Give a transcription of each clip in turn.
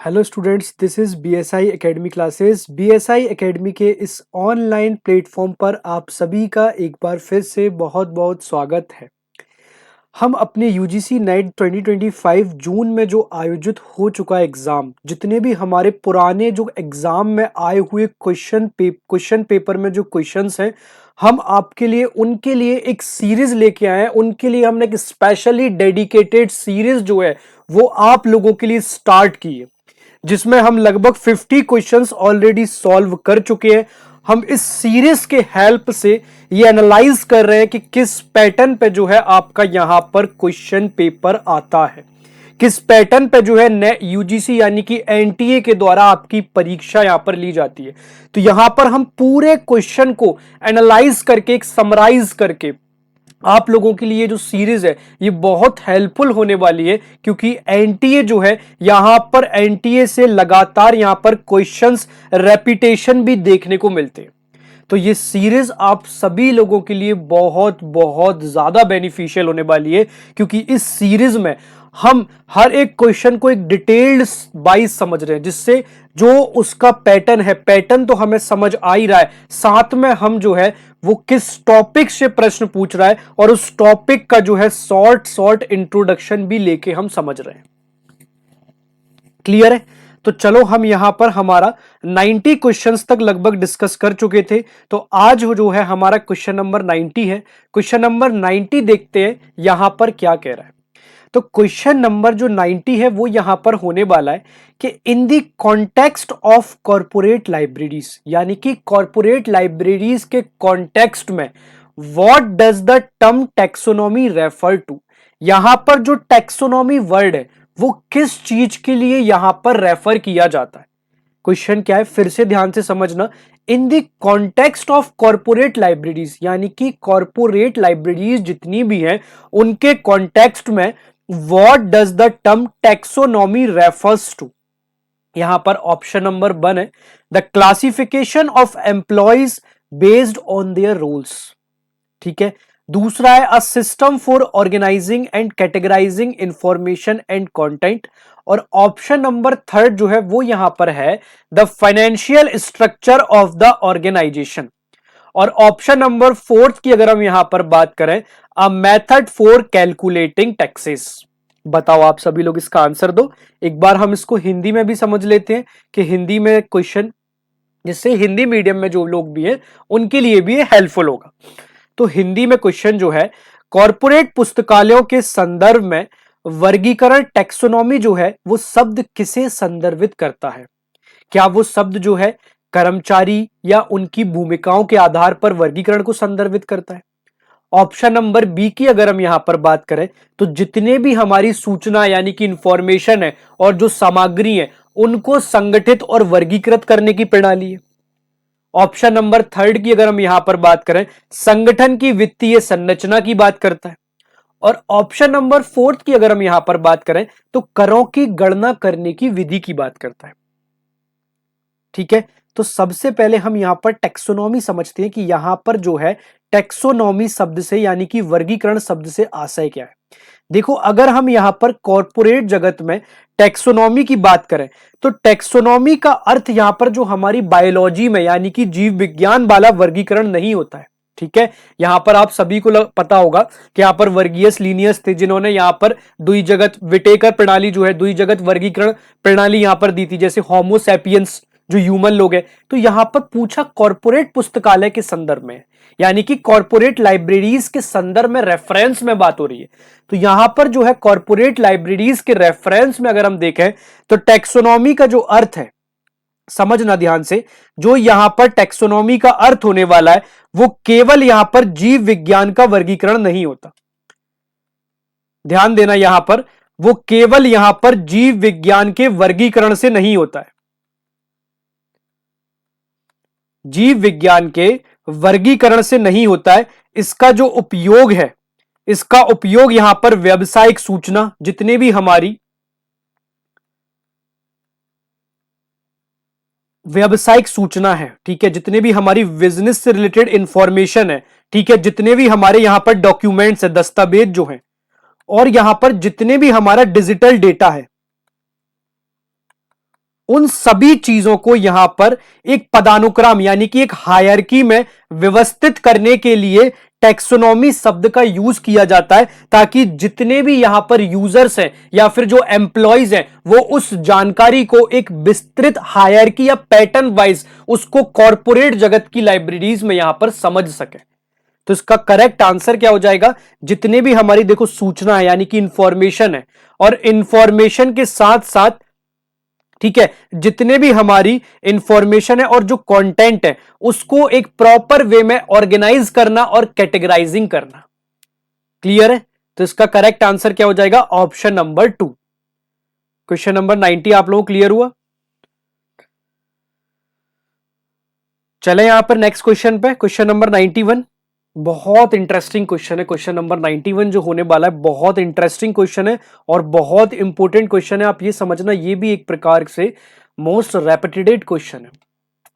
Hello students, this is BSI academy classes. BSI academy के इस online platform पर आप सभी का एक बार फिर से बहुत बहुत स्वागत है। हम अपने यूजीसी नेट 2025 जून में जो आयोजित हो चुका एग्ज़ाम, जितने भी हमारे पुराने जो एग्ज़ाम में आए हुए क्वेश्चन पेपर में जो क्वेश्चंस हैं, हम आपके लिए उनके लिए एक सीरीज़ लेके आए हैं। उनके लिए हमने एक स्पेशली डेडिकेटेड सीरीज़ जो है वो आप लोगों के लिए स्टार्ट की है, जिसमें हम लगभग 50 क्वेश्चंस ऑलरेडी सॉल्व कर चुके हैं। हम इस सीरीज के हेल्प से ये एनालाइज कर रहे हैं कि किस पैटर्न पे जो है आपका यहां पर क्वेश्चन पेपर आता है, किस पैटर्न पे जो है यूजीसी यानी कि एनटीए के द्वारा आपकी परीक्षा यहां पर ली जाती है। तो यहां पर हम पूरे क्वेश्चन को एनालाइज करके एक समराइज करके आप लोगों के लिए जो सीरीज है ये बहुत हेल्पफुल होने वाली है, क्योंकि एनटीए जो है यहां पर एनटीए से लगातार यहां पर क्वेश्चंस रेपिटेशन भी देखने को मिलते हैं। तो ये सीरीज आप सभी लोगों के लिए बहुत बहुत ज्यादा बेनिफिशियल होने वाली है, क्योंकि इस सीरीज में हम हर एक क्वेश्चन को एक डिटेल्ड वाइज समझ रहे हैं, जिससे जो उसका पैटर्न है, पैटर्न तो हमें समझ आ ही रहा है, साथ में हम जो है वो किस टॉपिक से प्रश्न पूछ रहा है और उस टॉपिक का जो है शॉर्ट इंट्रोडक्शन भी लेके हम समझ रहे हैं। क्लियर है? तो चलो हम यहां पर हमारा 90 क्वेश्चंस तक लगभग डिस्कस कर चुके थे। तो आज जो है हमारा क्वेश्चन नंबर 90 है। क्वेश्चन नंबर 90 देखते हैं यहां पर क्या कह रहा है। तो क्वेश्चन नंबर जो 90 है वो यहां पर होने वाला है कि in the context of corporate libraries, यानी कि कॉर्पोरेट लाइब्रेरीज के कॉन्टेक्स्ट में what does the term taxonomy refer to. यहां पर जो टैक्सोनॉमी वर्ड है वो किस चीज के लिए यहां पर रेफर किया जाता है। क्वेश्चन क्या है, फिर से ध्यान से समझना। इन the context of corporate libraries, यानी कि कॉर्पोरेट लाइब्रेरीज जितनी भी हैं उनके कॉन्टेक्स्ट में what does the term taxonomy refers to. यहां पर ऑप्शन नंबर 1 है the classification of employees based on their roles. ठीक है। दूसरा है a system for organizing and categorizing information and content. और ऑप्शन नंबर 3 जो है वो यहां पर है the financial structure of the organization. और ऑप्शन नंबर 4 की अगर हम यहां पर बात करें a method for calculating taxes. बताओ आप सभी लोग इसका आंसर दो। एक बार हम इसको हिंदी में भी समझ लेते हैं कि हिंदी में क्वेश्चन, जिससे हिंदी मीडियम में जो लोग भी हैं उनके लिए भी हेल्पफुल होगा। तो हिंदी में क्वेश्चन जो है, कॉर्पोरेट पुस्तकालयों के संदर्भ में वर्गीकरण टैक्सोनॉमी जो है वो शब्द किसे संदर्भित करता है। क्या वो शब्द जो है कर्मचारी या उनकी भूमिकाओं के आधार पर वर्गीकरण को संदर्भित करता है। ऑप्शन नंबर बी की अगर हम यहां पर बात करें तो जितने भी हमारी सूचना यानी कि इंफॉर्मेशन है और जो सामग्री है उनको संगठित और वर्गीकृत करने की प्रणाली है। ऑप्शन नंबर 3 की अगर हम यहां पर बात करें संगठन की वित्तीय संरचना की बात करता है। और ऑप्शन नंबर 4 की अगर हम यहां पर बात करें तो करों की गणना करने की विधि की बात करता है। ठीक है। तो सबसे पहले हम यहां पर टैक्सोनॉमी समझते हैं कि यहां पर जो है टैक्सोनॉमी शब्द से यानी कि वर्गीकरण शब्द से आशय क्या है। देखो, अगर हम यहां पर कॉर्पोरेट जगत में टैक्सोनॉमी की बात करें तो टैक्सोनॉमी का अर्थ यहां पर जो हमारी बायोलॉजी में यानी कि जीव विज्ञान वाला वर्गीकरण नहीं होता है। ठीक है। यहां पर आप सभी को पता होगा कि यहां पर वर्गीयस लीनियस थे, जिन्होंने यहां पर दुई जगत विटेकर प्रणाली जो है दुई जगत वर्गीकरण प्रणाली यहां पर दी थी, जैसे होमोसैपियंस जो ह्यूमन लोग हैं। तो यहां पर पूछा कॉर्पोरेट पुस्तकालय के संदर्भ में, यानी कि कॉर्पोरेट लाइब्रेरीज के संदर्भ में रेफरेंस में बात हो रही है। तो यहां पर जो है कॉर्पोरेट लाइब्रेरीज के रेफरेंस में अगर हम देखें तो टैक्सोनॉमी का जो अर्थ है, समझना ध्यान से, जो यहां पर टैक्सोनॉमी का अर्थ होने वाला है वो केवल यहां पर जीव विज्ञान का वर्गीकरण नहीं होता। ध्यान देना, यहां पर वो केवल यहां पर जीव विज्ञान के वर्गीकरण से नहीं होता है। जीव विज्ञान के वर्गीकरण से नहीं होता है। इसका जो उपयोग है, इसका उपयोग यहां पर व्यावसायिक सूचना, जितने भी हमारी व्यावसायिक सूचना है, ठीक है, जितने भी हमारी बिजनेस से रिलेटेड इंफॉर्मेशन है, ठीक है, जितने भी हमारे यहां पर डॉक्यूमेंट्स है, दस्तावेज जो हैं, और यहां पर जितने भी हमारा डिजिटल डेटा है उन सभी चीजों को यहां पर एक पदानुक्रम यानी कि एक हायरकी में व्यवस्थित करने के लिए टैक्सोनॉमी शब्द का यूज किया जाता है, ताकि जितने भी यहां पर यूजर्स हैं या फिर जो एम्प्लॉयज हैं वो उस जानकारी को एक विस्तृत हायरकी या पैटर्न वाइज उसको कॉर्पोरेट जगत की लाइब्रेरीज में यहां पर समझ सके। तो इसका करेक्ट आंसर क्या हो जाएगा, जितने भी हमारी देखो सूचना है यानी कि इंफॉर्मेशन है, और इंफॉर्मेशन के साथ साथ ठीक है जितने भी हमारी इंफॉर्मेशन है और जो कंटेंट है उसको एक प्रॉपर वे में ऑर्गेनाइज करना और कैटेगराइजिंग करना। क्लियर है? तो इसका करेक्ट आंसर क्या हो जाएगा, ऑप्शन नंबर 2। क्वेश्चन नंबर 90 आप लोगों को क्लियर हुआ? चले यहां पर नेक्स्ट क्वेश्चन पे, क्वेश्चन नंबर 91। बहुत इंटरेस्टिंग क्वेश्चन है क्वेश्चन नंबर 91 जो होने वाला है, बहुत इंटरेस्टिंग क्वेश्चन है और बहुत इंपॉर्टेंट क्वेश्चन है। आप ये समझना, ये भी एक प्रकार से मोस्ट रेपिटेटेड क्वेश्चन है।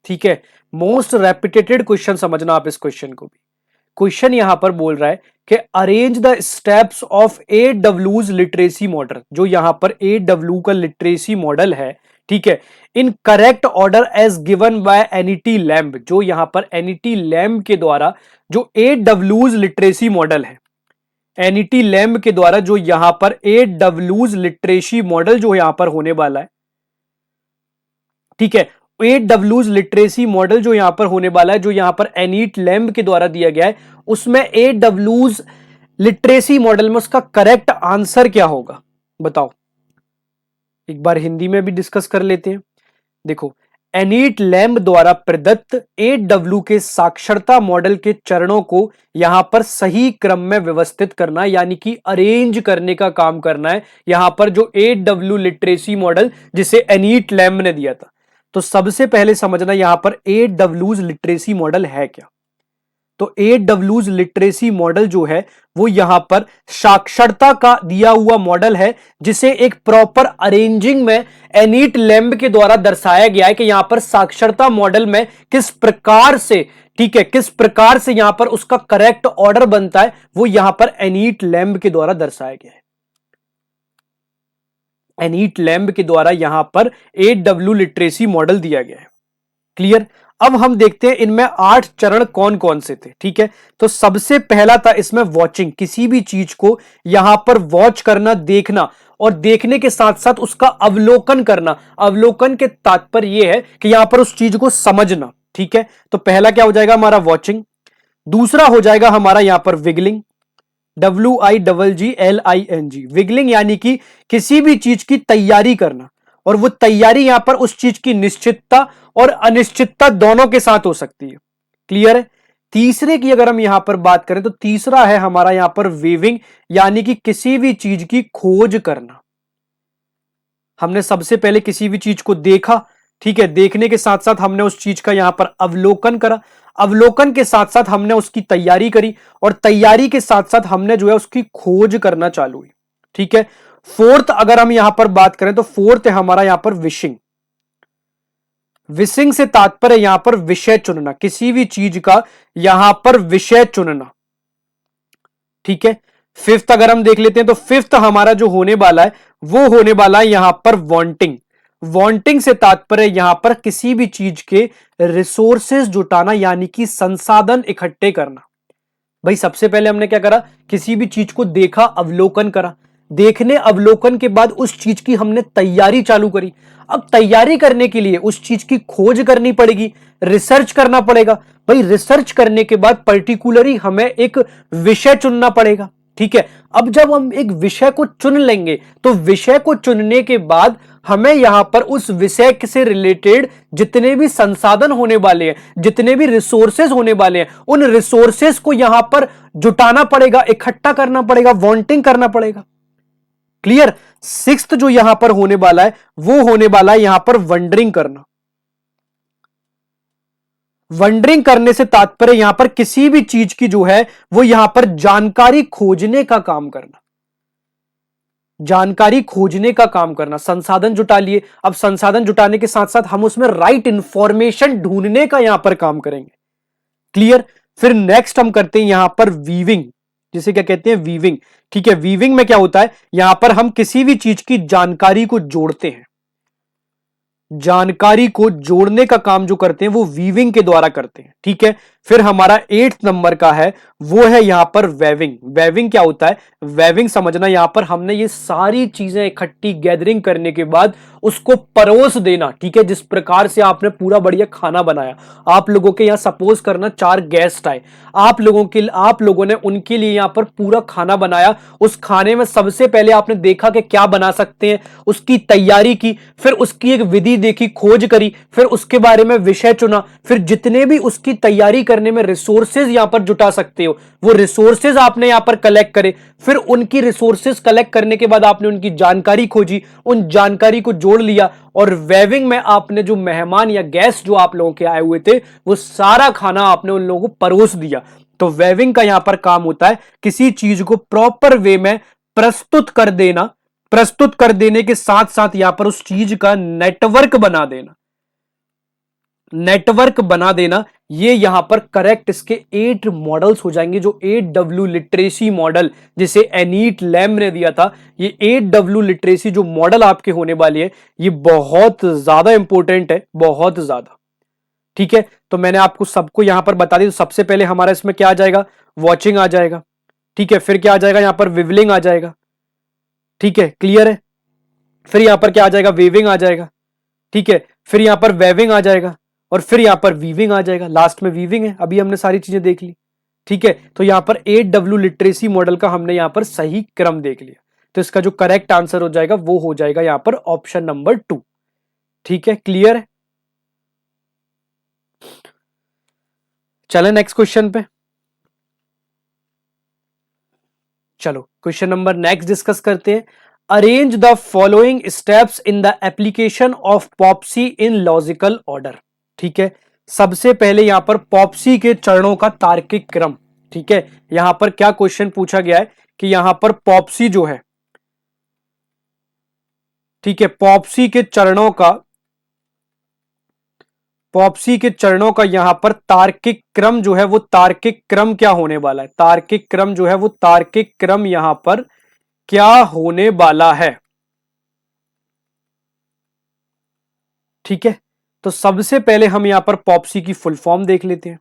ठीक है, मोस्ट रेपिटेटेड क्वेश्चन समझना आप इस क्वेश्चन को भी। क्वेश्चन यहां पर बोल रहा है कि arrange the steps of AW's literacy model, जो यहां पर AW का लिटरेसी मॉडल है, ठीक है, in correct order as given by NET Lamb, जो यहां पर एनईटी लैम्ब के द्वारा जो AW's लिटरेसी मॉडल है, एनईटी लैम्ब के द्वारा जो यहां पर AW's लिटरेसी मॉडल जो यहां पर होने वाला है, ठीक है, AW's लिटरेसी मॉडल जो यहां पर होने वाला है, जो यहां पर एनीट लैम्ब के द्वारा दिया गया है, उसमें AW's लिटरेसी मॉडल में उसका करेक्ट आंसर क्या होगा बताओ। एक बार हिंदी में भी डिस्कस कर लेते हैं। देखो, एनीट लैम्ब द्वारा प्रदत्त AW के साक्षरता मॉडल के चरणों को यहां पर सही क्रम में व्यवस्थित करना यानी कि अरेंज करने का काम करना है यहां पर जो AW लिटरेसी मॉडल जिसे एनीट लैम्ब ने दिया था। तो सबसे पहले समझना यहां पर AW's लिटरेसी मॉडल है क्या। तो AW's लिटरेसी मॉडल जो है वो यहां पर साक्षरता का दिया हुआ मॉडल है, जिसे एक प्रॉपर अरेंजिंग में एनीट लैम्ब के द्वारा दर्शाया गया है कि यहां पर साक्षरता मॉडल में किस प्रकार से, ठीक है, किस प्रकार से यहां पर उसका करेक्ट ऑर्डर बनता है, वो यहां पर एनीट लैम्ब के द्वारा दर्शाया गया है। एनीट लैम्ब के द्वारा यहां पर AW लिटरेसी मॉडल दिया गया है। क्लियर? अब हम देखते हैं इनमें 8 चरण कौन कौन से थे। ठीक है, तो सबसे पहला था इसमें वॉचिंग, किसी भी चीज को यहां पर वॉच करना, देखना, और देखने के साथ साथ उसका अवलोकन करना। अवलोकन के तात्पर्य यह है कि यहां पर उस चीज को समझना। ठीक है, तो पहला क्या हो जाएगा हमारा वॉचिंग। दूसरा हो जाएगा हमारा यहां पर विगलिंग, WIGGLING, विगलिंग यानी कि किसी भी चीज की तैयारी करना, और वो तैयारी यहां पर उस चीज की निश्चितता और अनिश्चितता दोनों के साथ हो सकती है। क्लियर है? तीसरे की अगर हम यहां पर बात करें तो तीसरा है हमारा यहां पर वेविंग, यानी कि किसी भी चीज की खोज करना। हमने सबसे पहले किसी भी चीज को देखा, ठीक है, देखने के साथ साथ हमने उस चीज का यहां पर अवलोकन करा, अवलोकन के साथ साथ हमने उसकी तैयारी करी, और तैयारी के साथ साथ हमने जो है उसकी खोज करना चालू हुई। ठीक है, फोर्थ अगर हम यहां पर बात करें तो फोर्थ है हमारा यहां पर विशिंग। विशिंग से तात्पर्य यहां पर विषय चुनना, किसी भी चीज का यहां पर विषय चुनना। ठीक है, फिफ्थ अगर हम देख लेते हैं तो फिफ्थ हमारा जो होने वाला है वो होने वाला है यहां पर वांटिंग। वांटिंग से तात्पर्य यहां पर किसी भी चीज के रिसोर्सेज जुटाना यानी कि संसाधन इकट्ठे करना। भाई सबसे पहले हमने क्या करा, किसी भी चीज को देखा, अवलोकन करा, देखने अवलोकन के बाद उस चीज की हमने तैयारी चालू करी। अब तैयारी करने के लिए उस चीज की खोज करनी पड़ेगी, रिसर्च करना पड़ेगा। भाई रिसर्च करने के बाद पर्टिकुलरली हमें एक विषय चुनना पड़ेगा। ठीक है, अब जब हम एक विषय को चुन लेंगे तो विषय को चुनने के बाद हमें यहां पर उस विषय से रिलेटेड जितने भी संसाधन होने वाले हैं, जितने भी रिसोर्सेज होने वाले हैं, उन रिसोर्सेज को यहां पर जुटाना पड़ेगा, इकट्ठा करना पड़ेगा, वांटिंग करना पड़ेगा। क्लियर? सिक्स्थ जो यहां पर होने वाला है वो होने वाला है यहां पर वंडरिंग करना। वंडरिंग करने से तात्पर्य यहां पर किसी भी चीज की जो है वो यहां पर जानकारी खोजने का काम करना, जानकारी खोजने का काम करना। संसाधन जुटा लिए, अब संसाधन जुटाने के साथ साथ हम उसमें राइट इंफॉर्मेशन ढूंढने का यहां पर काम करेंगे। क्लियर? फिर नेक्स्ट हम करते हैं यहां पर वीविंग, जिसे क्या कहते हैं, वीविंग। ठीक है, वीविंग में क्या होता है, यहां पर हम किसी भी चीज की जानकारी को जोड़ते हैं। जानकारी को जोड़ने का काम जो करते हैं वो वीविंग के द्वारा करते हैं। ठीक है, फिर हमारा 8th नंबर का है वो है यहां पर वेविंग। वेविंग क्या होता है? वेविंग समझना, यहां पर हमने ये सारी चीजें इकट्ठी गैदरिंग करने के बाद उसको परोस देना। ठीक है, जिस प्रकार से आपने पूरा बढ़िया खाना बनाया, आप लोगों के यहां सपोज करना 4 गेस्ट आए, आप लोगों ने उनके लिए यहां पर पूरा खाना बनाया। उस खाने में सबसे पहले आपने देखा कि क्या बना सकते हैं, उसकी तैयारी की, फिर उसकी एक विधि देखी, खोज करी, फिर उसके बारे में विषय चुना, फिर जितने भी उसकी तैयारी करने में रिसोर्सेज यहां पर जुटा सकते हो वो रिसोर्सेज आपने यहां पर कलेक्ट करे। फिर उनकी रिसोर्सेज कलेक्ट करने के बाद आपने उनकी जानकारी खोजी, उन जानकारी को जोड़ लिया, और वेविंग में आपने जो मेहमान या गेस्ट जो आप लोगों के आए हुए थे वो सारा खाना आपने उन लोगों को परोस दिया। तो वेविंग का यहां पर काम होता है किसी चीज को प्रॉपर वे में प्रस्तुत कर देना, प्रस्तुत कर देने के साथ साथ यहां पर उस चीज का नेटवर्क बना देना, नेटवर्क बना देना। ये यहां पर करेक्ट इसके 8 मॉडल्स हो जाएंगे, जो 8W लिटरेसी मॉडल जिसे एनीट लैम ने दिया था। ये 8W लिटरेसी जो मॉडल आपके होने वाली है ये बहुत ज्यादा इंपॉर्टेंट है, बहुत ज्यादा। ठीक है, तो मैंने आपको सबको यहां पर बता दी। तो सबसे पहले हमारा इसमें क्या आ जाएगा? वॉचिंग आ जाएगा। ठीक है, फिर क्या आ जाएगा? यहां पर विवलिंग आ जाएगा। ठीक है, क्लियर है? फिर यहां पर क्या आ जाएगा? वेविंग आ जाएगा। ठीक है, फिर यहां पर वेविंग आ जाएगा, और फिर यहां पर वीविंग आ जाएगा। लास्ट में वीविंग है। अभी हमने सारी चीजें देख ली। ठीक है, तो यहां पर 8W लिटरेसी मॉडल का हमने यहां पर सही क्रम देख लिया। तो इसका जो करेक्ट आंसर हो जाएगा वो हो जाएगा यहां पर ऑप्शन नंबर 2। ठीक है, क्लियर है? चलें नेक्स्ट क्वेश्चन पे। चलो क्वेश्चन नंबर नेक्स्ट डिस्कस करते हैं। Arrange the following steps in the application of Popsy in logical order. ठीक है, सबसे पहले यहां पर पॉप्सी के चरणों का तार्किक क्रम। ठीक है, यहां पर क्या क्वेश्चन पूछा गया है कि यहां पर पॉप्सी जो है, ठीक है, पॉप्सी के चरणों का यहां पर तार्किक क्रम जो है वो तार्किक क्रम क्या होने वाला है? तार्किक क्रम जो है वो तार्किक क्रम यहां पर क्या होने वाला है? ठीक है, तो सबसे पहले हम यहां पर पॉप्सी की फुल फॉर्म देख लेते हैं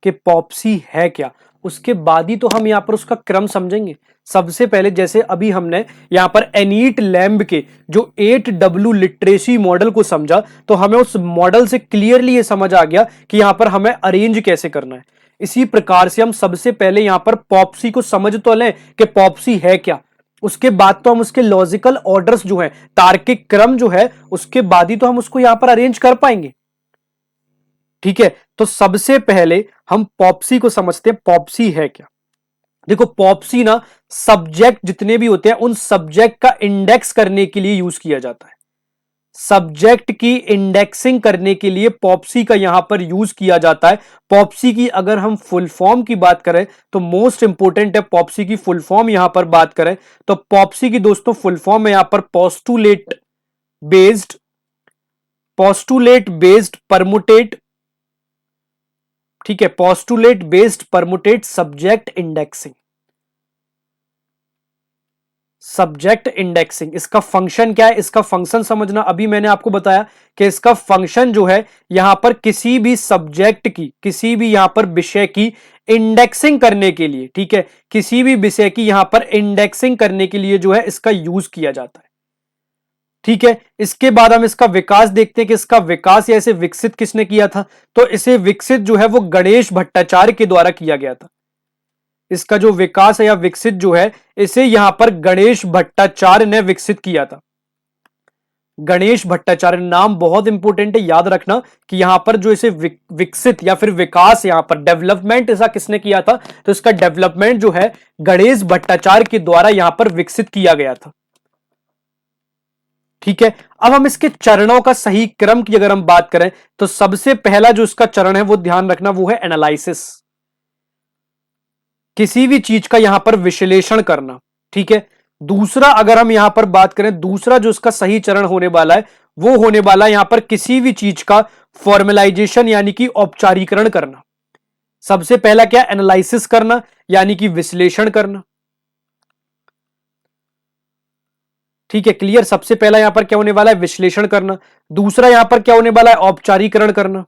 कि पॉप्सी है क्या, उसके बाद ही तो हम यहां पर उसका क्रम समझेंगे। सबसे पहले जैसे अभी हमने यहां पर एनीट लैम्ब के जो 8W लिटरेसी मॉडल को समझा, तो हमें उस मॉडल से क्लियरली ये समझ आ गया कि यहां पर हमें अरेंज कैसे करना है। इसी प्रकार से हम सबसे पहले यहां पर पॉप्सी को समझ तो लें कि पॉप्सी है क्या, उसके बाद तो हम उसके लॉजिकल ऑर्डर्स जो है, तार्किक क्रम जो है, उसके बाद ही तो हम उसको यहां पर अरेंज कर पाएंगे। ठीक है, तो सबसे पहले हम पॉप्सी को समझते हैं। पॉप्सी है क्या? देखो, पॉप्सी ना सब्जेक्ट जितने भी होते हैं उन सब्जेक्ट का इंडेक्स करने के लिए यूज किया जाता है। सब्जेक्ट की इंडेक्सिंग करने के लिए पॉप्सी का यहां पर यूज किया जाता है। पॉप्सी की अगर हम फुल फॉर्म की बात करें तो मोस्ट इंपोर्टेंट है पॉप्सी की फुल फॉर्म यहां पर बात करें तो पॉप्सी की दोस्तों फुल फॉर्म है यहां पर बेस्ड पोस्टुलेट बेस्ड परमुटेट। ठीक है, postulate based permuted subject indexing. Subject indexing इसका फंक्शन क्या है? इसका फंक्शन समझना, अभी मैंने आपको बताया कि इसका फंक्शन जो है यहां पर किसी भी सब्जेक्ट की, किसी भी यहां पर विषय की इंडेक्सिंग करने के लिए, ठीक है, किसी भी विषय की यहां पर इंडेक्सिंग करने के लिए जो है इसका यूज किया जाता है। ठीक है, इसके बाद हम इसका विकास देखते हैं कि इसका विकास या इसे विकसित किसने किया था। तो इसे विकसित जो है वो गणेश भट्टाचार्य के द्वारा किया गया था। इसका जो विकास है या विकसित जो है इसे यहां पर गणेश भट्टाचार्य ने विकसित किया था। गणेश भट्टाचार्य नाम बहुत इंपॉर्टेंट है, याद रखना कि यहां पर जो इसे विकसित या फिर विकास, यहां पर डेवलपमेंट ऐसा किसने किया था, तो इसका डेवलपमेंट जो है गणेश भट्टाचार्य के द्वारा यहां पर विकसित किया गया था। ठीक है, अब हम इसके चरणों का सही क्रम की अगर हम बात करें तो सबसे पहला जो इसका चरण है वो ध्यान रखना वो है एनालिसिस, किसी भी चीज का यहां पर विश्लेषण करना। ठीक है, दूसरा अगर हम यहां पर बात करें, दूसरा जो इसका सही चरण होने वाला है वो होने वाला है यहां पर किसी भी चीज का फॉर्मलाइजेशन यानी कि औपचारिकरण करना। सबसे पहला क्या? एनालिसिस करना यानी कि विश्लेषण करना। ठीक है, क्लियर। सबसे पहला यहां पर क्या होने वाला है, विश्लेषण करना। दूसरा यहां पर क्या होने वाला है, औपचारीकरण करना।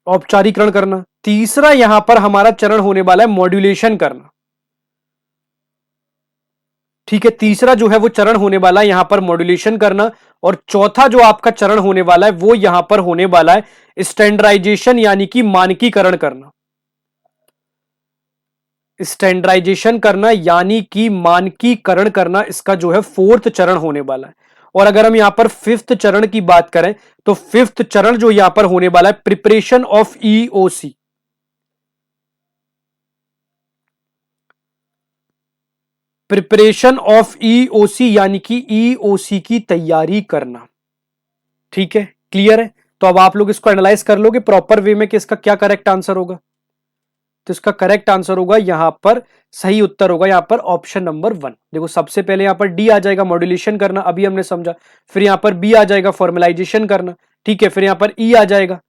औपचारीकरण करना। तीसरा यहां पर हमारा चरण होने वाला है मॉड्यूलेशन करना। ठीक है, तीसरा जो है वो चरण होने वाला है यहां पर मॉड्यूलेशन करना। और चौथा जो आपका चरण होने वाला है वो यहां पर होने वाला है स्टैंडर्डाइजेशन यानी कि मानकीकरण करना। स्टैंडर्डाइजेशन करना यानी कि मानकीकरण करना, इसका जो है फोर्थ चरण होने वाला है। और अगर हम यहां पर फिफ्थ चरण की बात करें तो फिफ्थ चरण जो यहां पर होने वाला है preparation of EOC. Preparation of EOC यानी कि ईओसी की तैयारी करना। ठीक है, क्लियर है। तो अब आप लोग इसको एनालाइज कर लोगे प्रॉपर वे में कि इसका क्या करेक्ट आंसर होगा। तो इसका करेक्ट आंसर होगा यहां पर, सही उत्तर होगा यहां पर ऑप्शन नंबर 1। देखो सबसे पहले यहां पर डी आ जाएगा मॉड्यूलेशन करना, अभी हमने समझा। फिर यहां पर बी आ जाएगा फॉर्मलाइजेशन करना। ठीक है, फिर यहां पर ई आ जाएगा।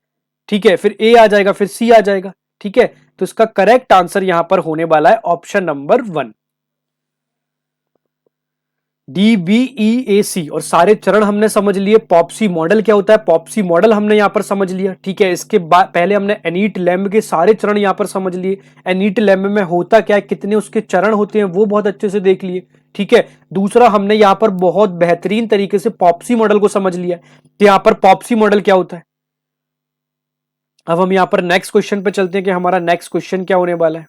ठीक है, फिर ए आ जाएगा, फिर सी आ जाएगा। ठीक है, तो इसका करेक्ट आंसर यहां पर होने वाला है ऑप्शन नंबर 1, DBEAC। और सारे चरण हमने समझ लिए। पॉप्सी मॉडल क्या होता है, पॉप्सी मॉडल हमने यहां पर समझ लिया। ठीक है, इसके बाद पहले हमने एनीट लैम्ब के सारे चरण यहां पर समझ लिए। एनीट लैम्ब में होता क्या है, कितने उसके चरण होते हैं वो बहुत अच्छे से देख लिए। ठीक है, दूसरा हमने यहां पर बहुत बेहतरीन तरीके से पॉप्सी मॉडल को समझ लिया कि यहां पर पॉप्सी मॉडल क्या होता है। अब हम यहां पर नेक्स्ट क्वेश्चन पे चलते हैं कि हमारा नेक्स्ट क्वेश्चन क्या होने वाला है।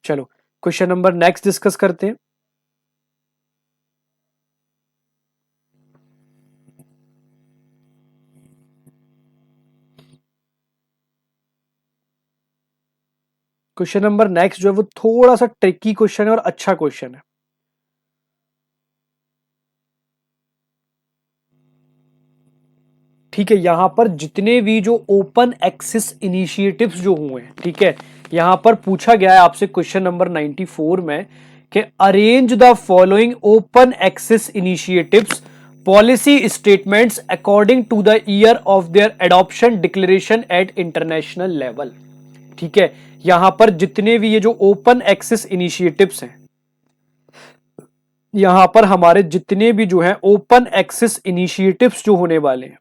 चलो क्वेश्चन नंबर नेक्स्ट डिस्कस करते हैं। क्वेश्चन नंबर नेक्स्ट जो है वो थोड़ा सा ट्रिकी क्वेश्चन है और अच्छा क्वेश्चन है। ठीक है, यहां पर जितने भी जो ओपन एक्सेस इनिशिएटिव्स जो हुए हैं, ठीक है, यहां पर पूछा गया है आपसे क्वेश्चन नंबर 94 में कि arrange the following open access initiatives policy statements according to the year of their adoption declaration at international level. ठीक है, यहां पर जितने भी ये जो ओपन एक्सेस इनिशिएटिव्स हैं, यहां पर हमारे जितने भी जो है ओपन एक्सेस इनिशिएटिव्स जो होने वाले हैं,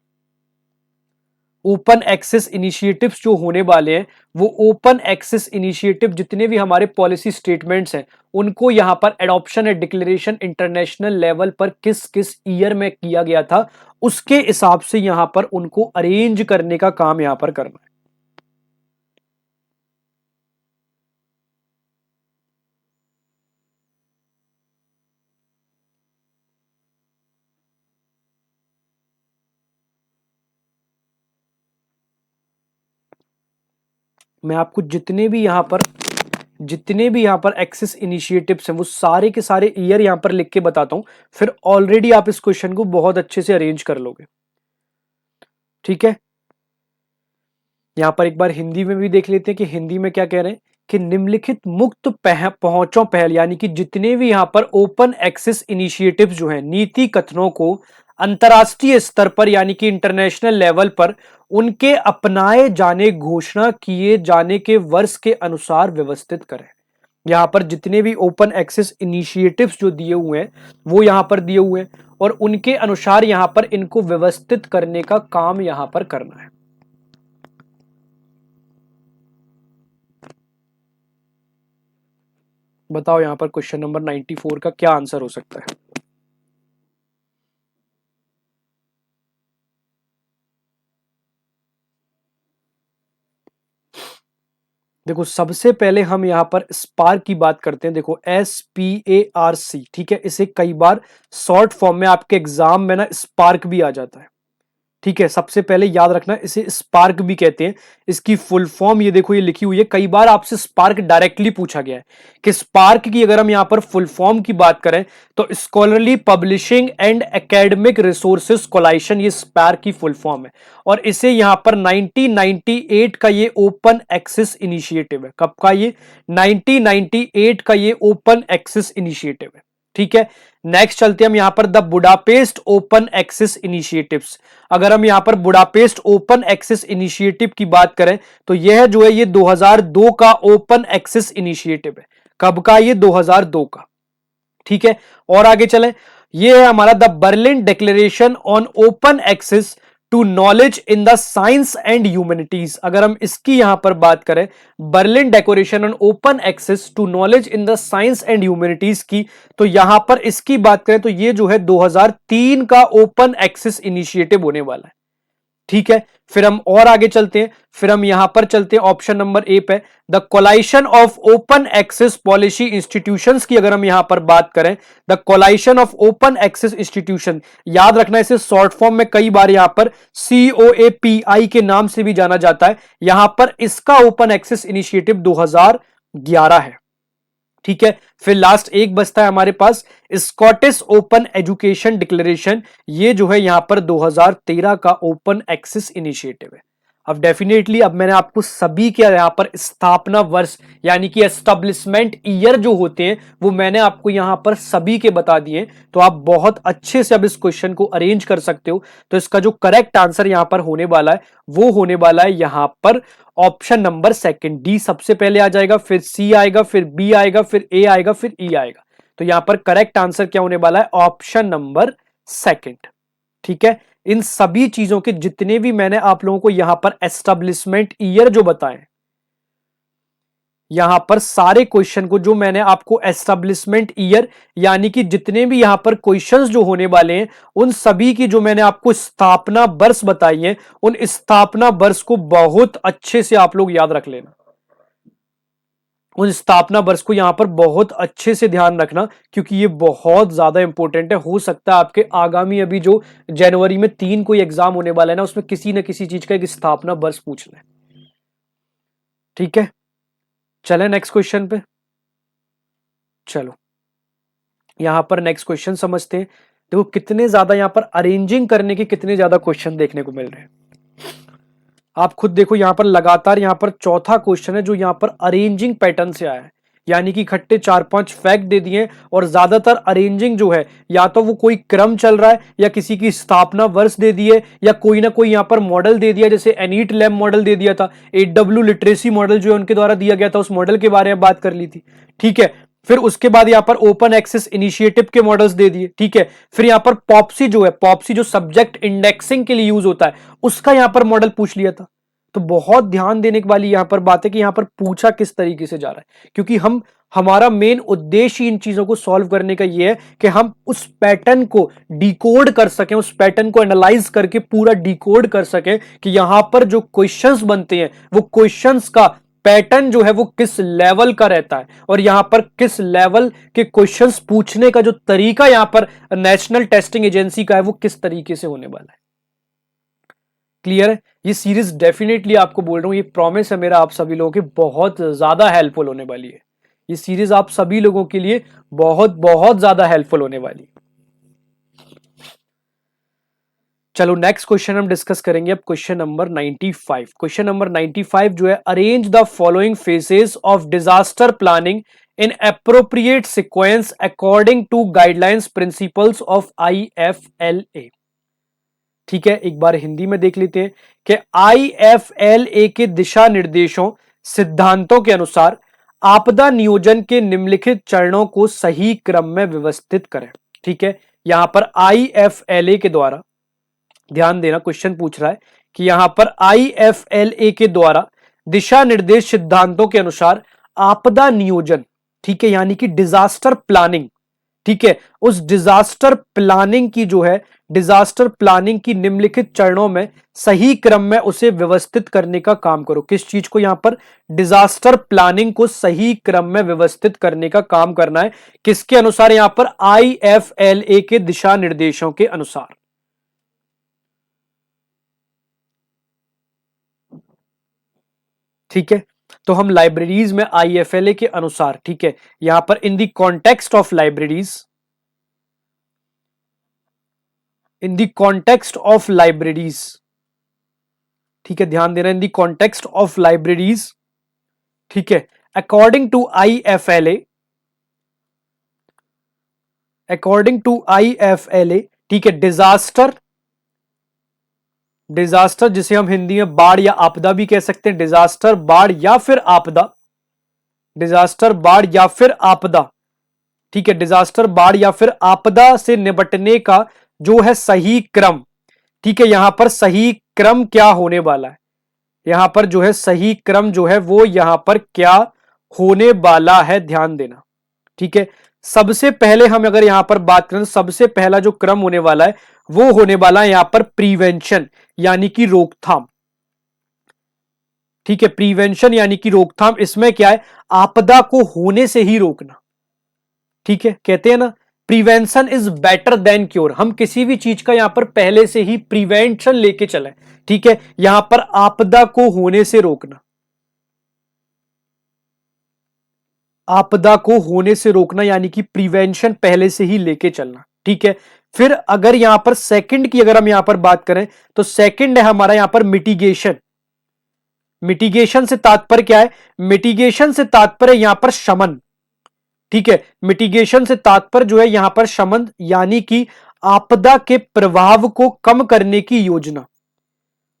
ओपन एक्सेस इनिशिएटिव्स जो होने वाले हैं, वो ओपन एक्सेस इनिशिएटिव जितने भी हमारे पॉलिसी स्टेटमेंट्स हैं उनको यहां पर adoption and declaration international level पर किस किस ईयर में किया गया था, उसके हिसाब से यहां पर उनको अरेंज करने का काम यहां पर करना है। मैं आपको जितने भी यहां पर एक्सेस इनिशिएटिव्स हैं वो सारे के सारे ईयर यहां पर लिख के बताता हूं, फिर ऑलरेडी आप इस क्वेश्चन को बहुत अच्छे से अरेंज कर लोगे। ठीक है, यहां पर एक बार हिंदी में भी देख लेते हैं कि हिंदी में क्या कह रहे हैं कि निम्नलिखित मुक्त पहुंचों पहल यानी कि जितने भी यहां पर ओपन एक्सेस इनिशिएटिव्स जो हैं, नीति कथनों को अंतरराष्ट्रीय स्तर पर यानी कि इंटरनेशनल लेवल पर उनके अपनाए जाने घोषणा किए जाने के वर्ष के अनुसार व्यवस्थित करें। यहां पर जितने भी ओपन एक्सेस इनिशिएटिव्स जो दिए हुए हैं वो यहां पर दिए हुए हैं और उनके अनुसार यहां पर इनको व्यवस्थित करने का काम यहां पर करना है। बताओ यहां पर क्वेश्चन नंबर 94 का क्या आंसर हो सकता है। देखो सबसे पहले हम यहां पर स्पार्क की बात करते हैं। देखो SPARC, ठीक है, इसे कई बार शॉर्ट फॉर्म में आपके एग्जाम में ना स्पार्क भी आ जाता है। ठीक है, सबसे पहले याद रखना इसे स्पार्क भी कहते हैं। इसकी फुल फॉर्म ये देखो, ये लिखी हुई है। कई बार आपसे स्पार्क डायरेक्टली पूछा गया है कि स्पार्क की अगर हम यहां पर फुल फॉर्म की बात करें तो scholarly publishing and academic resources coalition, ये स्पार्क की फुल फॉर्म है। और इसे यहां पर 1998 का ये ओपन एक्सेस इनिशिएटिव है। कब का ये? 1998 का ये ओपन एक्सेस इनिशिएटिव है। ठीक है, नेक्स्ट चलते हैं हम यहां पर the Budapest open access initiatives. अगर हम यहां पर बुडापेस्ट ओपन एक्सेस इनिशिएटिव की बात करें तो यह जो है ये 2002 का ओपन एक्सेस इनिशिएटिव है। कब का? ये 2002 का। ठीक है, और आगे चलें, ये है हमारा the Berlin declaration on open access to knowledge in the science and humanities. अगर हम इसकी यहां पर बात करें, Berlin decoration on open access to knowledge in the science and humanities की, तो यहां पर इसकी बात करें तो ये जो है 2003 का ओपन एक्सेस इनिशिएटिव होने वाला है। ठीक है, फिर हम और आगे चलते हैं, फिर हम यहां पर चलते हैं ऑप्शन नंबर ए पे, the coalition of open access policy institutions की अगर हम यहां पर बात करें, the coalition of open access institution, याद रखना इसे शॉर्ट फॉर्म में कई बार यहां पर COAPI के नाम से भी जाना जाता है। यहां पर इसका ओपन एक्सेस इनिशिएटिव 2011 है। ठीक है, फिर लास्ट एक बचता है हमारे पास स्कॉटिश ओपन एजुकेशन डिक्लेरेशन, ये जो है यहां पर 2013 का ओपन एक्सेस इनिशिएटिव है। अब डेफिनेटली अब मैंने आपको सभी के यहां पर स्थापना वर्ष यानी कि एस्टेब्लिशमेंट ईयर जो होते हैं वो मैंने आपको यहां पर सभी के बता दिए, तो आप बहुत अच्छे से अब इस क्वेश्चन को अरेंज कर सकते हो। तो इसका जो करेक्ट आंसर यहां पर होने वाला है वो होने वाला है यहां पर ऑप्शन नंबर सेकंड, डी सबसे पहले आ जाएगा, फिर सी आएगा, फिर बी आएगा, फिर ए आएगा, फिर ई आएगा। तो यहां पर करेक्ट आंसर क्या होने वाला है? Option number second. ठीक है, इन सभी चीजों के जितने भी मैंने आप लोगों को यहां पर एस्टेब्लिशमेंट ईयर जो बताए, यहां पर सारे क्वेश्चन को जो मैंने आपको एस्टेब्लिशमेंट ईयर यानी कि जितने भी यहां पर क्वेश्चंस जो होने वाले हैं उन सभी की जो मैंने आपको स्थापना वर्ष बताई है, उन स्थापना वर्ष को बहुत अच्छे से आप लोग याद रख लेना। उन स्थापना वर्ष को यहां पर बहुत अच्छे से ध्यान रखना, क्योंकि ये बहुत ज्यादा इंपॉर्टेंट है। हो सकता है आपके आगामी अभी जो जनवरी में 3 कोई एग्जाम होने वाला है ना, उसमें किसी न किसी चीज का एक स्थापना वर्ष पूछ ले। ठीक है, चले नेक्स्ट क्वेश्चन पे। चलो यहां पर नेक्स्ट क्वेश्चन समझते हैं। देखो कितने ज्यादा यहां पर अरेंजिंग करने के कितने ज्यादा क्वेश्चन देखने को मिल रहे हैं। आप खुद देखो यहां पर लगातार यहां पर चौथा क्वेश्चन है जो यहां पर अरेंजिंग पैटर्न से आया है, यानी कि इकट्ठे 4-5 फैक्ट दे दिए और ज्यादातर अरेंजिंग जो है या तो वो कोई क्रम चल रहा है या किसी की स्थापना वर्ष दे दिए या कोई ना कोई यहां पर मॉडल दे दिया, जैसे एनीट लैब मॉडल दे दिया था, AW लिटरेसी मॉडल जो है उनके द्वारा दिया गया था, उस मॉडल के बारे में बात कर ली थी। ठीक है, फिर उसके बाद यहां पर ओपन एक्सेस इनिशिएटिव के मॉडल्स दे दिए। ठीक है, फिर यहां पर पॉप्सी जो है, पॉप्सी जो सब्जेक्ट इंडेक्सिंग के लिए यूज होता है, उसका यहां पर मॉडल पूछ लिया था। तो बहुत ध्यान देने वाली यहां पर बात है कि यहां पर पूछा किस तरीके से जा रहा है, क्योंकि हमारा मेन उद्देश्य इन चीजों को सॉल्व करने का यह है कि हम उस पैटर्न को डिकोड कर सकें, उस पैटर्न को एनालाइज करके पूरा डिकोड कर सकें कि यहां पर जो क्वेश्चंस बनते हैं वो क्वेश्चंस का पैटर्न जो है वो किस लेवल का रहता है और यहां पर किस लेवल के क्वेश्चंस पूछने का जो तरीका यहां पर नेशनल टेस्टिंग एजेंसी का है वो किस तरीके से होने वाला है। क्लियर है? ये सीरीज डेफिनेटली आपको बोल रहा हूं, ये प्रॉमिस है मेरा आप सभी लोगों की बहुत ज्यादा हेल्पफुल होने वाली है। ये सीरीज आप सभी लोगों के लिए बहुत बहुत ज्यादा हेल्पफुल होने वाली है। चलो नेक्स्ट क्वेश्चन हम डिस्कस करेंगे अब क्वेश्चन नंबर 95। क्वेश्चन नंबर 95 जो है, arrange the following phases of disaster planning in appropriate sequence according to guidelines principles of IFLA। ठीक है, एक बार हिंदी में देख लेते हैं कि IFLA के दिशा निर्देशों सिद्धांतों के अनुसार आपदा नियोजन के निम्नलिखित चरणों को सही क्रम में व्यवस्थित करें। ठीक है, यहां पर IFLA के द्वारा ध्यान देना, क्वेश्चन पूछ रहा है कि यहां पर IFLA के द्वारा दिशा निर्देश सिद्धांतों के अनुसार आपदा नियोजन, ठीक है, यानी कि डिजास्टर प्लानिंग, ठीक है, उस डिजास्टर प्लानिंग की जो है डिजास्टर प्लानिंग की निम्नलिखित चरणों में सही क्रम में उसे व्यवस्थित करने का काम करो। किस चीज को? यहां पर डिजास्टर प्लानिंग को सही क्रम में व्यवस्थित करने का काम करना है। किसके अनुसार? यहां पर IFLA के दिशा निर्देशों के अनुसार। ठीक है, तो हम लाइब्रेरीज में IFLA के अनुसार, ठीक है, यहां पर in the context of libraries, in the context of libraries, ठीक है, ध्यान देना, in the context of libraries, ठीक है, according to IFLA, according to IFLA, ठीक है, डिजास्टर, डिजास्टर जिसे हम हिंदी में बाढ़ या आपदा भी कह सकते हैं, डिजास्टर, बाढ़ या फिर आपदा, डिजास्टर, बाढ़ या फिर आपदा, ठीक है, डिजास्टर, बाढ़ या फिर आपदा से निपटने का जो है सही क्रम, ठीक है, यहां पर सही क्रम क्या होने वाला है, यहां पर जो है सही क्रम जो है वो यहां पर क्या होने वाला है, ध्यान देना, ठीक है। सबसे पहले हम अगर यहां पर बात करें तो सबसे पहला जो क्रम होने वाला है वो होने वाला है यहां पर प्रिवेंशन यानी कि रोकथाम, ठीक है, प्रिवेंशन यानी कि रोकथाम। इसमें क्या है, आपदा को होने से ही रोकना, ठीक है, कहते हैं ना prevention is better than cure, हम किसी भी चीज का यहां पर पहले से ही प्रिवेंशन लेके चले, ठीक है, यहां पर आपदा को होने से रोकना, आपदा को होने से रोकना यानी कि प्रिवेंशन पहले से ही लेके चलना, ठीक है। फिर अगर यहां पर सेकंड की अगर हम यहां पर बात करें तो सेकंड है हमारा यहां पर मिटिगेशन, मिटिगेशन से तात्पर्य क्या है, मिटिगेशन से तात्पर्य यहां पर शमन, ठीक है, मिटिगेशन से तात्पर्य जो है यहां पर शमन यानी कि आपदा के प्रभाव को कम करने की योजना,